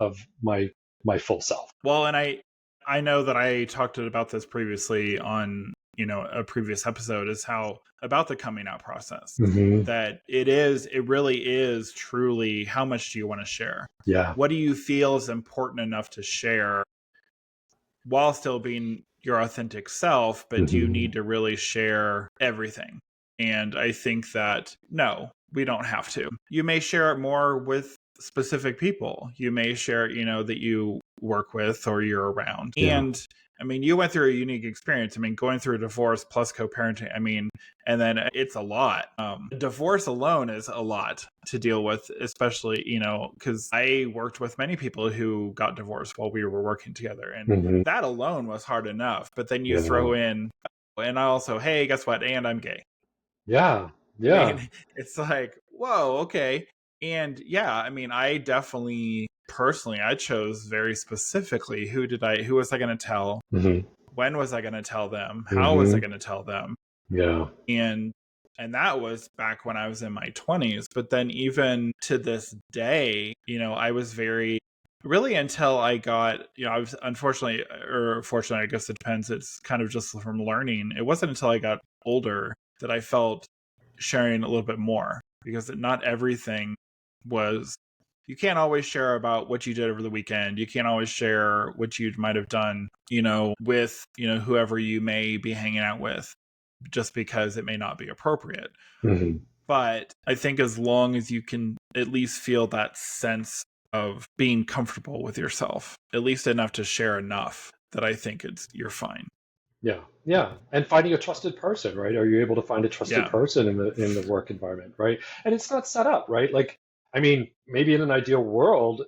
my full self. Well, and I know that I talked about this previously on, a previous episode, is how about the coming out process, that it really is truly, how much do you want to share? Yeah. What do you feel is important enough to share while still being your authentic self, but do you need to really share everything? And I think that no, we don't have to. You may share it more with specific people. You may share, that you work with or you're around. Yeah. And I mean, you went through a unique experience. I mean, going through a divorce plus co-parenting, and then it's a lot. Divorce alone is a lot to deal with, especially, because I worked with many people who got divorced while we were working together. And that alone was hard enough. But then you throw in, and I also, hey, guess what? And I'm gay. Yeah. Yeah. I mean, it's like, whoa, okay. And yeah, I definitely personally, I chose very specifically who was I going to tell? When was I going to tell them? How was I going to tell them? Yeah. And that was back when I was in my 20s. But then even to this day, I was very, really until I got, I was unfortunately, or fortunately, I guess it depends. It's kind of just from learning. It wasn't until I got older that I felt sharing a little bit more, because not everything was, you can't always share about what you did over the weekend. You can't always share what you might have done, with, whoever you may be hanging out with, just because it may not be appropriate. But I think as long as you can at least feel that sense of being comfortable with yourself, at least enough to share enough, that I think you're fine. Yeah. Yeah. And finding a trusted person, right? Are you able to find a trusted person in the work environment, right? And it's not set up, right? Like, maybe in an ideal world,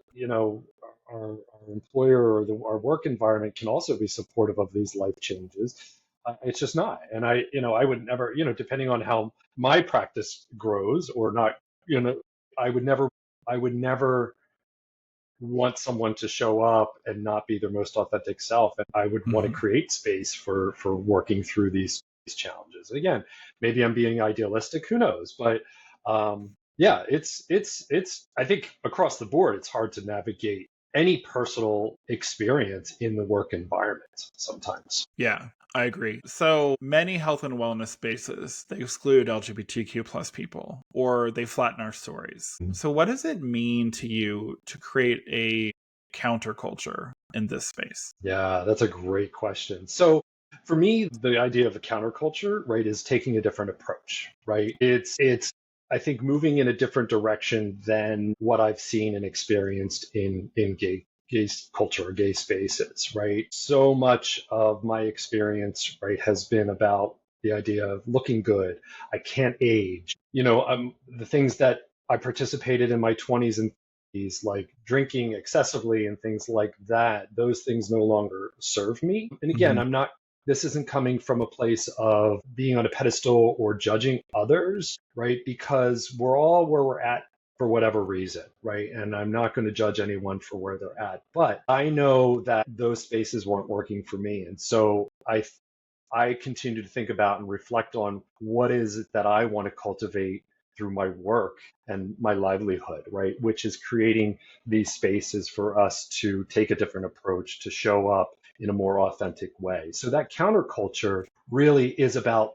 our employer or our work environment can also be supportive of these life changes. It's just not. And I would never, depending on how my practice grows or not, I would never want someone to show up and not be their most authentic self. And I would want to create space for working through these challenges. Again, maybe I'm being idealistic, who knows? But yeah, it's I think across the board, it's hard to navigate any personal experience in the work environment sometimes. Yeah, I agree. So many health and wellness spaces, they exclude LGBTQ plus people, or they flatten our stories. So what does it mean to you to create a counterculture in this space? Yeah, that's a great question. So for me, the idea of a counterculture, right, is taking a different approach, right? It's I think moving in a different direction than what I've seen and experienced in gay culture, gay spaces, right? So much of my experience, right, has been about the idea of looking good. I can't age. The things that I participated in my 20s and 30s, like drinking excessively and things like that, those things no longer serve me. And again, this isn't coming from a place of being on a pedestal or judging others, right? Because we're all where we're at for whatever reason, right? And I'm not going to judge anyone for where they're at, but I know that those spaces weren't working for me. And so I continue to think about and reflect on what is it that I want to cultivate through my work and my livelihood, right? Which is creating these spaces for us to take a different approach, to show up in a more authentic way. So that counterculture really is about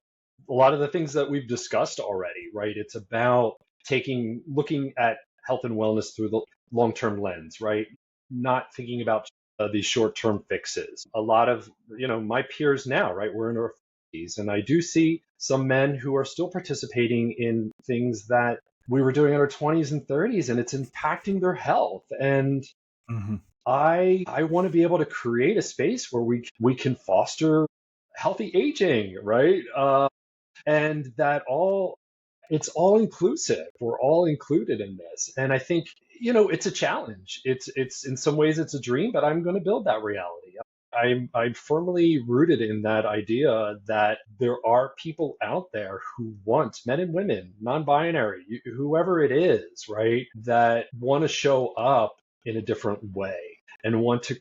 a lot of the things that we've discussed already, right? It's about looking at health and wellness through the long-term lens, right? Not thinking about these short-term fixes. A lot of, my peers now, right? We're in our 50s, and I do see some men who are still participating in things that we were doing in our 20s and 30s, and it's impacting their health. And I want to be able to create a space where we can foster healthy aging, right? And that all it's all inclusive. We're all included in this. And I think, it's a challenge. It's in some ways it's a dream, but I'm going to build that reality. I'm firmly rooted in that idea that there are people out there who want, men and women, non-binary, whoever it is, right, that want to show up in a different way and want to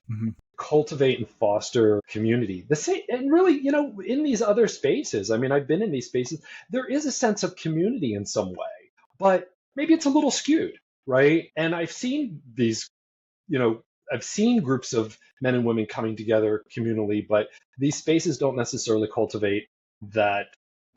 cultivate and foster community. The same, and really, in these other spaces, I mean, I've been in these spaces, there is a sense of community in some way, but maybe it's a little skewed, right? And I've seen these, I've seen groups of men and women coming together communally, but these spaces don't necessarily cultivate that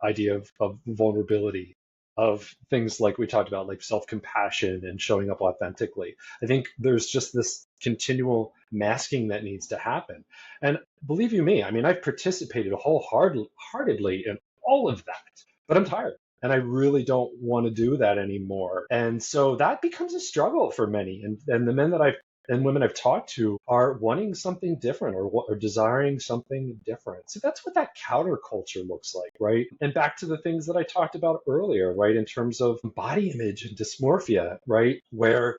idea of vulnerability, of things like we talked about, like self-compassion and showing up authentically. I think there's just this continual masking that needs to happen. And believe you me, I mean, I've participated wholeheartedly in all of that, but I'm tired. And I really don't want to do that anymore. And so that becomes a struggle for many. And the men that and women I've talked to are wanting something different or desiring something different. So that's what that counterculture looks like, right? And back to the things that I talked about earlier, right? In terms of body image and dysmorphia, right? Where,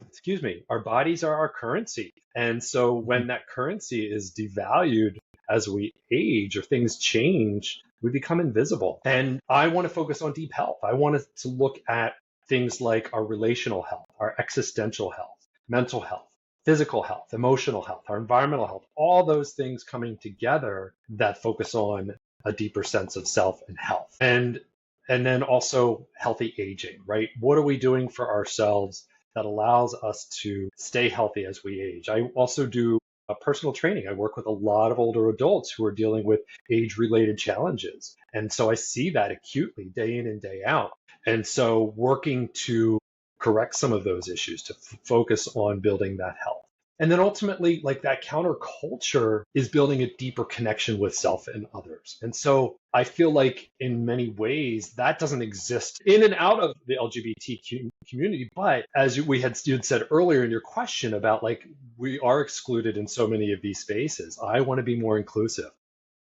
our bodies are our currency. And so when that currency is devalued as we age or things change, we become invisible. And I want to focus on deep health. I want to look at things like our relational health, our existential health, mental health, physical health, emotional health, our environmental health, all those things coming together that focus on a deeper sense of self and health. And then also healthy aging, right? What are we doing for ourselves that allows us to stay healthy as we age? I also do personal training. I work with a lot of older adults who are dealing with age-related challenges. And so I see that acutely day in and day out. And so working to correct some of those issues, to focus on building that health. And then ultimately, like that counterculture is building a deeper connection with self and others. And so I feel like in many ways that doesn't exist in and out of the LGBTQ community. But as you had said earlier in your question about like, we are excluded in so many of these spaces. I want to be more inclusive.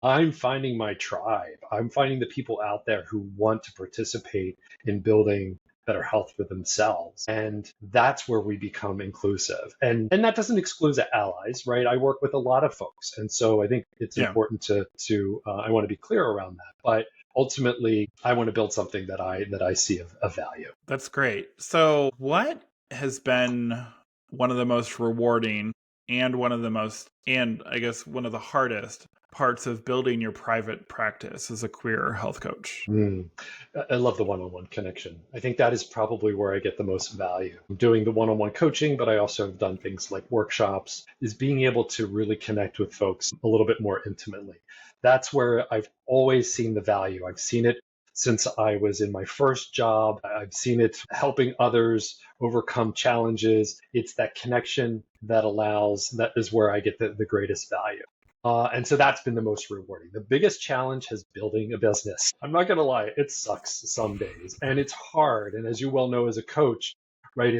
I'm finding my tribe. I'm finding the people out there who want to participate in building better health for themselves. And that's where we become inclusive. And that doesn't exclude allies, right? I work with a lot of folks. And so I think it's important to I want to be clear around that. But ultimately, I want to build something that I see of value. That's great. So what has been one of the most rewarding and one of the hardest parts of building your private practice as a queer health coach? I love the one-on-one connection. I think that is probably where I get the most value. I'm doing the one-on-one coaching, but I also have done things like workshops, is being able to really connect with folks a little bit more intimately. That's where I've always seen the value. I've seen it since I was in my first job. I've seen it helping others overcome challenges. It's that connection that is where I get the greatest value. And so that's been the most rewarding. The biggest challenge is building a business. I'm not going to lie, it sucks some days and it's hard. And as you well know, as a coach, right,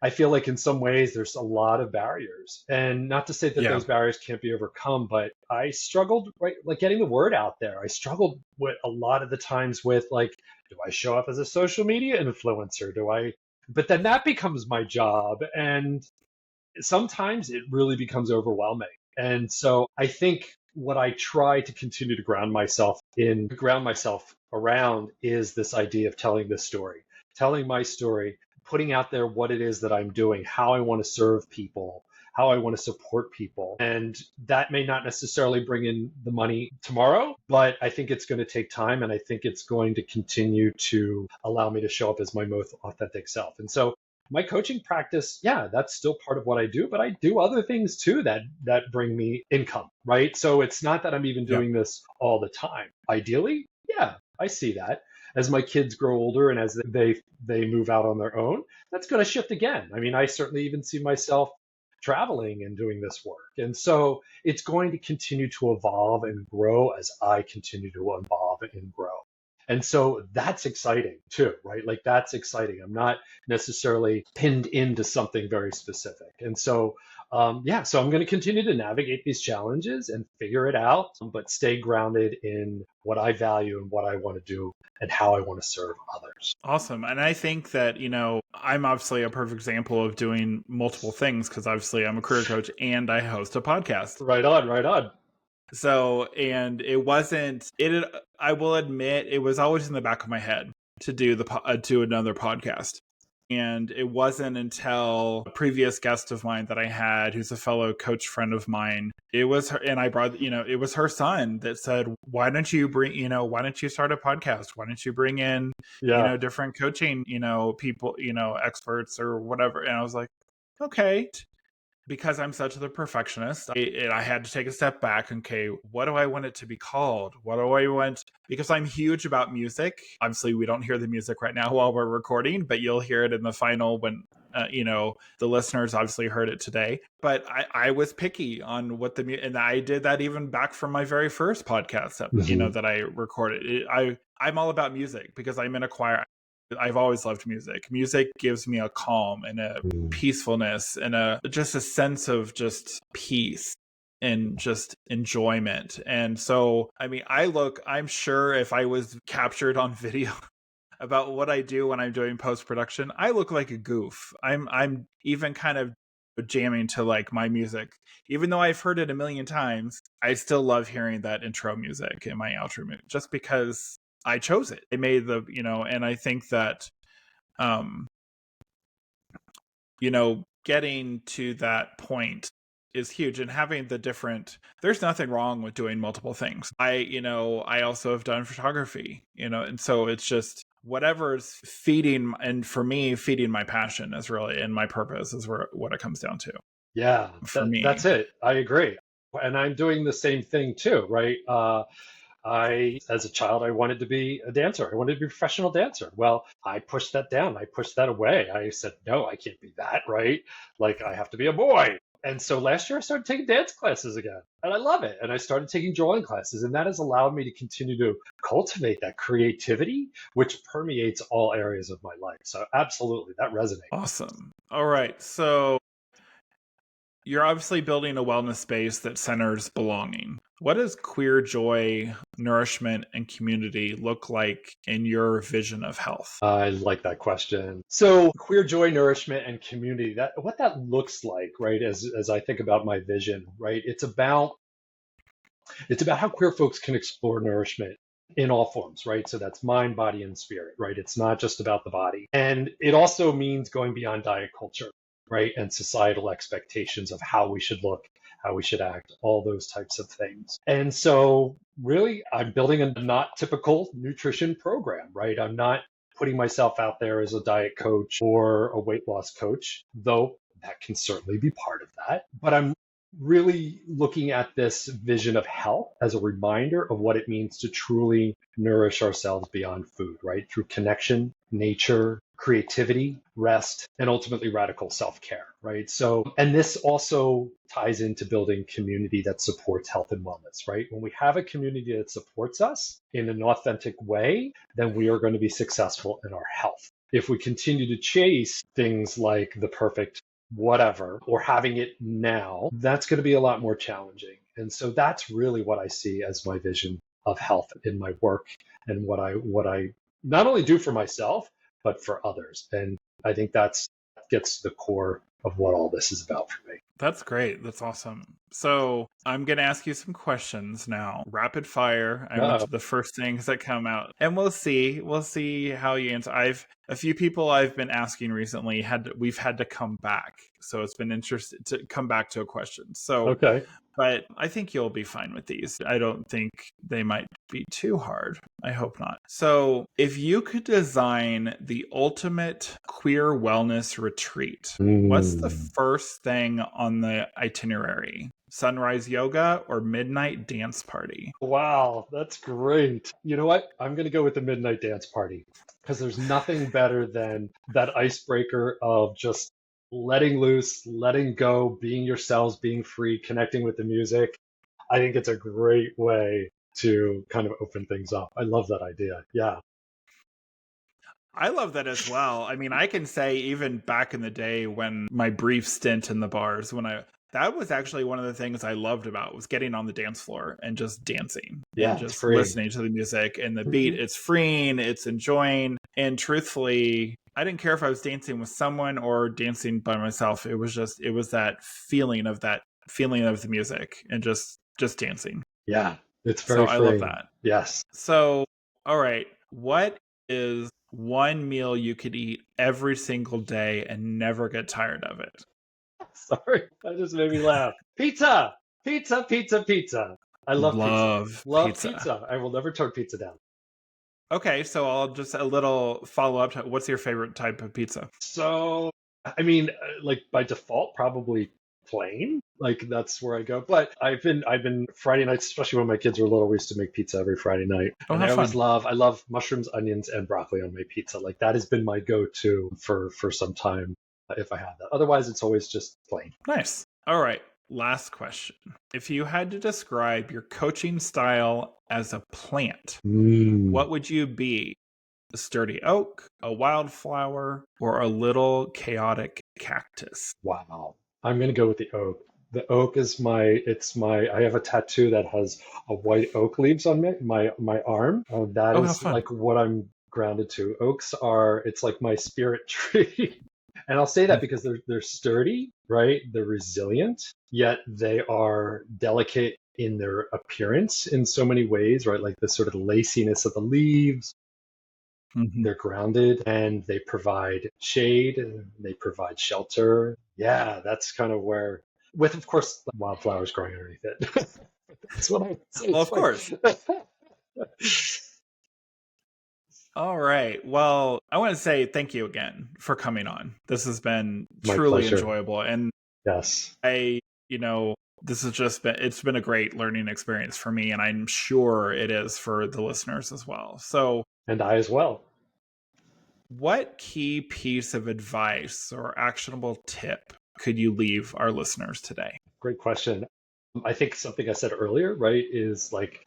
I feel like in some ways there's a lot of barriers, and not to say that those barriers can't be overcome, but I struggled, right, like getting the word out there. I struggled with a lot of the times with like, do I show up as a social media influencer? But then that becomes my job. And sometimes it really becomes overwhelming. And so I think what I try to continue to ground myself around is this idea of telling my story, putting out there what it is that I'm doing, how I want to serve people, how I want to support people. And that may not necessarily bring in the money tomorrow, but I think it's going to take time. And I think it's going to continue to allow me to show up as my most authentic self. And so my coaching practice, that's still part of what I do, but I do other things too that bring me income, right? So it's not that I'm even doing this all the time. Ideally, I see that. As my kids grow older and as they move out on their own, that's going to shift again. I mean, I certainly even see myself traveling and doing this work. And so it's going to continue to evolve and grow as I continue to evolve and grow. And so that's exciting too, right? Like that's exciting. I'm not necessarily pinned into something very specific. And so yeah, so I'm going to continue to navigate these challenges and figure it out, but stay grounded in what I value and what I want to do and how I want to serve others. Awesome. And I think that, I'm obviously a perfect example of doing multiple things because obviously I'm a career coach and I host a podcast. Right on, right on. So, and I will admit, it was always in the back of my head to do do another podcast. And it wasn't until a previous guest of mine that I had, who's a fellow coach friend of mine, it was her, and I brought, it was her son that said, why don't you start a podcast? Why don't you bring in, different coaching, people, experts or whatever. And I was like, okay. Because I'm such a perfectionist, I had to take a step back. Okay, what do I want it to be called? What do I want? Because I'm huge about music. Obviously, we don't hear the music right now while we're recording, but you'll hear it in the final when, the listeners obviously heard it today. But I was picky on what and I did that even back from my very first podcast that I recorded. I'm all about music because I'm in a choir. I've always loved music. Music gives me a calm and a peacefulness and just a sense of just peace and just enjoyment. And so, I mean, I'm sure if I was captured on video about what I do when I'm doing post-production, I look like a goof. I'm even kind of jamming to like my music. Even though I've heard it a million times, I still love hearing that intro music in my outro music just because I chose it. I made and I think that, getting to that point is huge, and having there's nothing wrong with doing multiple things. I also have done photography, and so it's just whatever's feeding, and for me, feeding my passion is really, and my purpose is what it comes down to. Yeah, For me. that's it. I agree. And I'm doing the same thing too, right? As a child, I wanted to be a dancer. I wanted to be a professional dancer. Well, I pushed that down. I pushed that away. I said, no, I can't be that, right? Like, I have to be a boy. And so last year, I started taking dance classes again, and I love it. And I started taking drawing classes, and that has allowed me to continue to cultivate that creativity, which permeates all areas of my life. So absolutely, that resonates. Awesome. All right. So you're obviously building a wellness space that centers belonging. What does queer joy, nourishment, and community look like in your vision of health? I like that question. So queer joy, nourishment, and community, what that looks like, right, as I think about my vision, right? It's about how queer folks can explore nourishment in all forms, right? So that's mind, body, and spirit, right? It's not just about the body. And it also means going beyond diet culture, right? And societal expectations of how we should look, how we should act, all those types of things. And so really, I'm building a not typical nutrition program, right? I'm not putting myself out there as a diet coach or a weight loss coach, though that can certainly be part of that. But I'm really looking at this vision of health as a reminder of what it means to truly nourish ourselves beyond food, right? Through connection, nature, creativity, rest, and ultimately radical self-care, right? So, and this also ties into building community that supports health and wellness, right? When we have a community that supports us in an authentic way, then we are going to be successful in our health. If we continue to chase things like the perfect whatever, or having it now, that's going to be a lot more challenging. And so that's really what I see as my vision of health in my work and what I not only do for myself, but for others. And I think that gets to the core of what all this is about for me. That's great. That's awesome. So I'm going to ask you some questions now. Rapid fire. I went to the first things that come out, and we'll see how you answer. A few people I've been asking recently we've had to come back. So it's been interesting to come back to a question. So, okay. But I think you'll be fine with these. I don't think they might be too hard. I hope not. So if you could design the ultimate queer wellness retreat, what's the first thing on the itinerary? Sunrise yoga or midnight dance party? Wow, that's great. You know what? I'm going to go with the midnight dance party because there's nothing better than that icebreaker of just letting loose, letting go, being yourselves, being free, connecting with the music. I think it's a great way to kind of open things up. I love that idea. Yeah. I love that as well. I mean, I can say even back in the day when my brief stint in the bars, when That was actually one of the things I loved about was getting on the dance floor and just dancing Yeah, and it's just freeing. listening to the music and the beat. It's freeing, it's enjoying. And truthfully, I didn't care if I was dancing with someone or dancing by myself. It was that feeling of the music and just dancing. Yeah, it's So very I love freeing. that. Yes. So, all right, what is one meal you could eat every single day and never get tired of it? Sorry, that just made me laugh. Pizza! Pizza, pizza, pizza. I love pizza. Love Love pizza. pizza. I will never turn pizza down. Okay, so I'll just a little follow up. What's your favorite type of pizza? So, I mean, like by default, probably plain. Like that's where I go. But I've been Friday nights, especially when my kids were little, we used to make pizza every Friday night. Oh, And how fun. I love mushrooms, onions, and broccoli on my pizza. Like that has been my go-to for some time if I have that. Otherwise, it's always just plain. Nice. All right, last question. If you had to describe your coaching style as a plant, what would you be? A sturdy oak, a wildflower, or a little chaotic cactus? Wow. I'm gonna go with the oak. The oak is I have a tattoo that has a white oak leaves on my arm. That Oh, how is fun. like what I'm grounded to. It's like my spirit tree. And I'll say that because they're sturdy, right? They're resilient, yet they are delicate in their appearance in so many ways, right? Like the sort of laciness of the leaves. Mhm. They're grounded and they provide shade and they provide shelter. Yeah, that's kind of where, with of course wildflowers growing underneath it. That's what I would say. Well, It's of course. All right. Well, I want to say thank you again for coming on. This has been My truly pleasure. enjoyable. And Yes. I, this has it's been a great learning experience for me. And I'm sure it is for the listeners as well. So, And I as well. what key piece of advice or actionable tip could you leave our listeners today? Great question. I think something I said earlier, right, is like,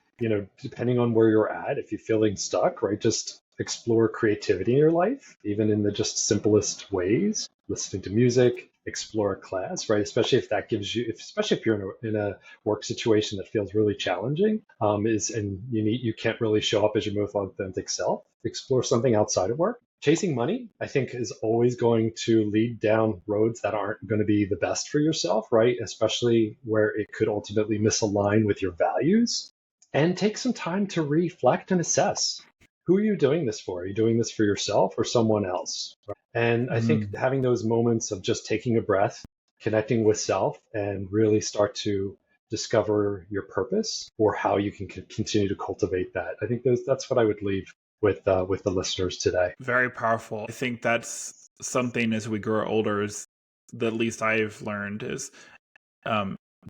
depending on where you're at, if you're feeling stuck, right, just explore creativity in your life, even in the just simplest ways, listening to music, explore a class, right, especially if that gives you, especially if you're in a work situation that feels really challenging, and you can't really show up as your most authentic self, explore something outside of work. Chasing money, I think, is always going to lead down roads that aren't going to be the best for yourself, right? Especially where it could ultimately misalign with your values. And take some time to reflect and assess, who are you doing this for? Are you doing this for yourself or someone else? And I think having those moments of just taking a breath, connecting with self, and really start to discover your purpose or how you can continue to cultivate that. I think that's what I would leave with the listeners today. Very powerful. I think that's something as we grow older, is the least I've learned is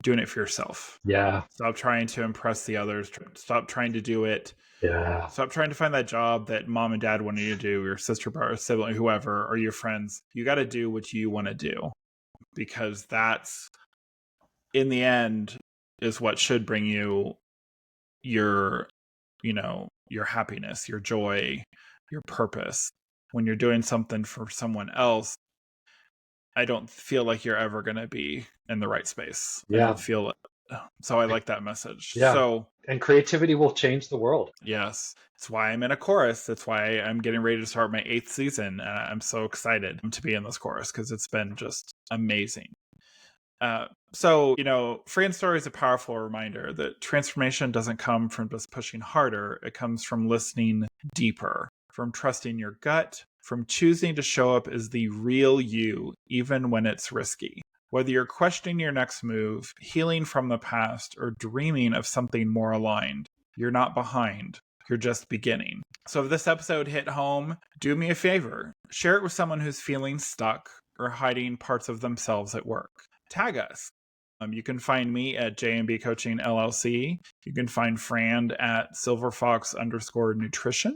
doing it for yourself. Yeah. Stop trying to impress the others. Stop trying to do it. Yeah. Stop trying to find that job that mom and dad wanted you to do, your sister, brother, sibling, whoever, or your friends. You got to do what you want to do, because that's, in the end, is what should bring you your, your happiness, your joy, your purpose. When you're doing something for someone else, I don't feel like you're ever going to be in the right space. I Yeah. don't feel it. So I like that message. Yeah. So, and creativity will change the world. yes, that's why I'm in a chorus. That's why I'm getting ready to start my 8th season. And I'm so excited to be in this chorus because it's been just amazing. So, Fran's story is a powerful reminder that transformation doesn't come from just pushing harder. It comes from listening deeper, from trusting your gut, from choosing to show up as the real you, even when it's risky. Whether you're questioning your next move, healing from the past, or dreaming of something more aligned, you're not behind. You're just beginning. So if this episode hit home, do me a favor. Share it with someone who's feeling stuck or hiding parts of themselves at work. Tag us. You can find me at J&B Coaching LLC. You can find Fran at silverfox_nutrition.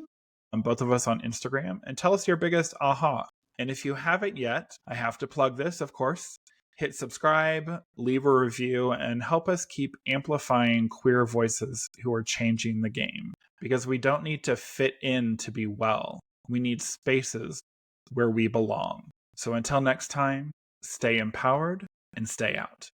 Both of us on Instagram. And tell us your biggest aha. And if you haven't yet, I have to plug this, of course. Hit subscribe, leave a review, and help us keep amplifying queer voices who are changing the game. Because we don't need to fit in to be well. We need spaces where we belong. So until next time, stay empowered and stay out.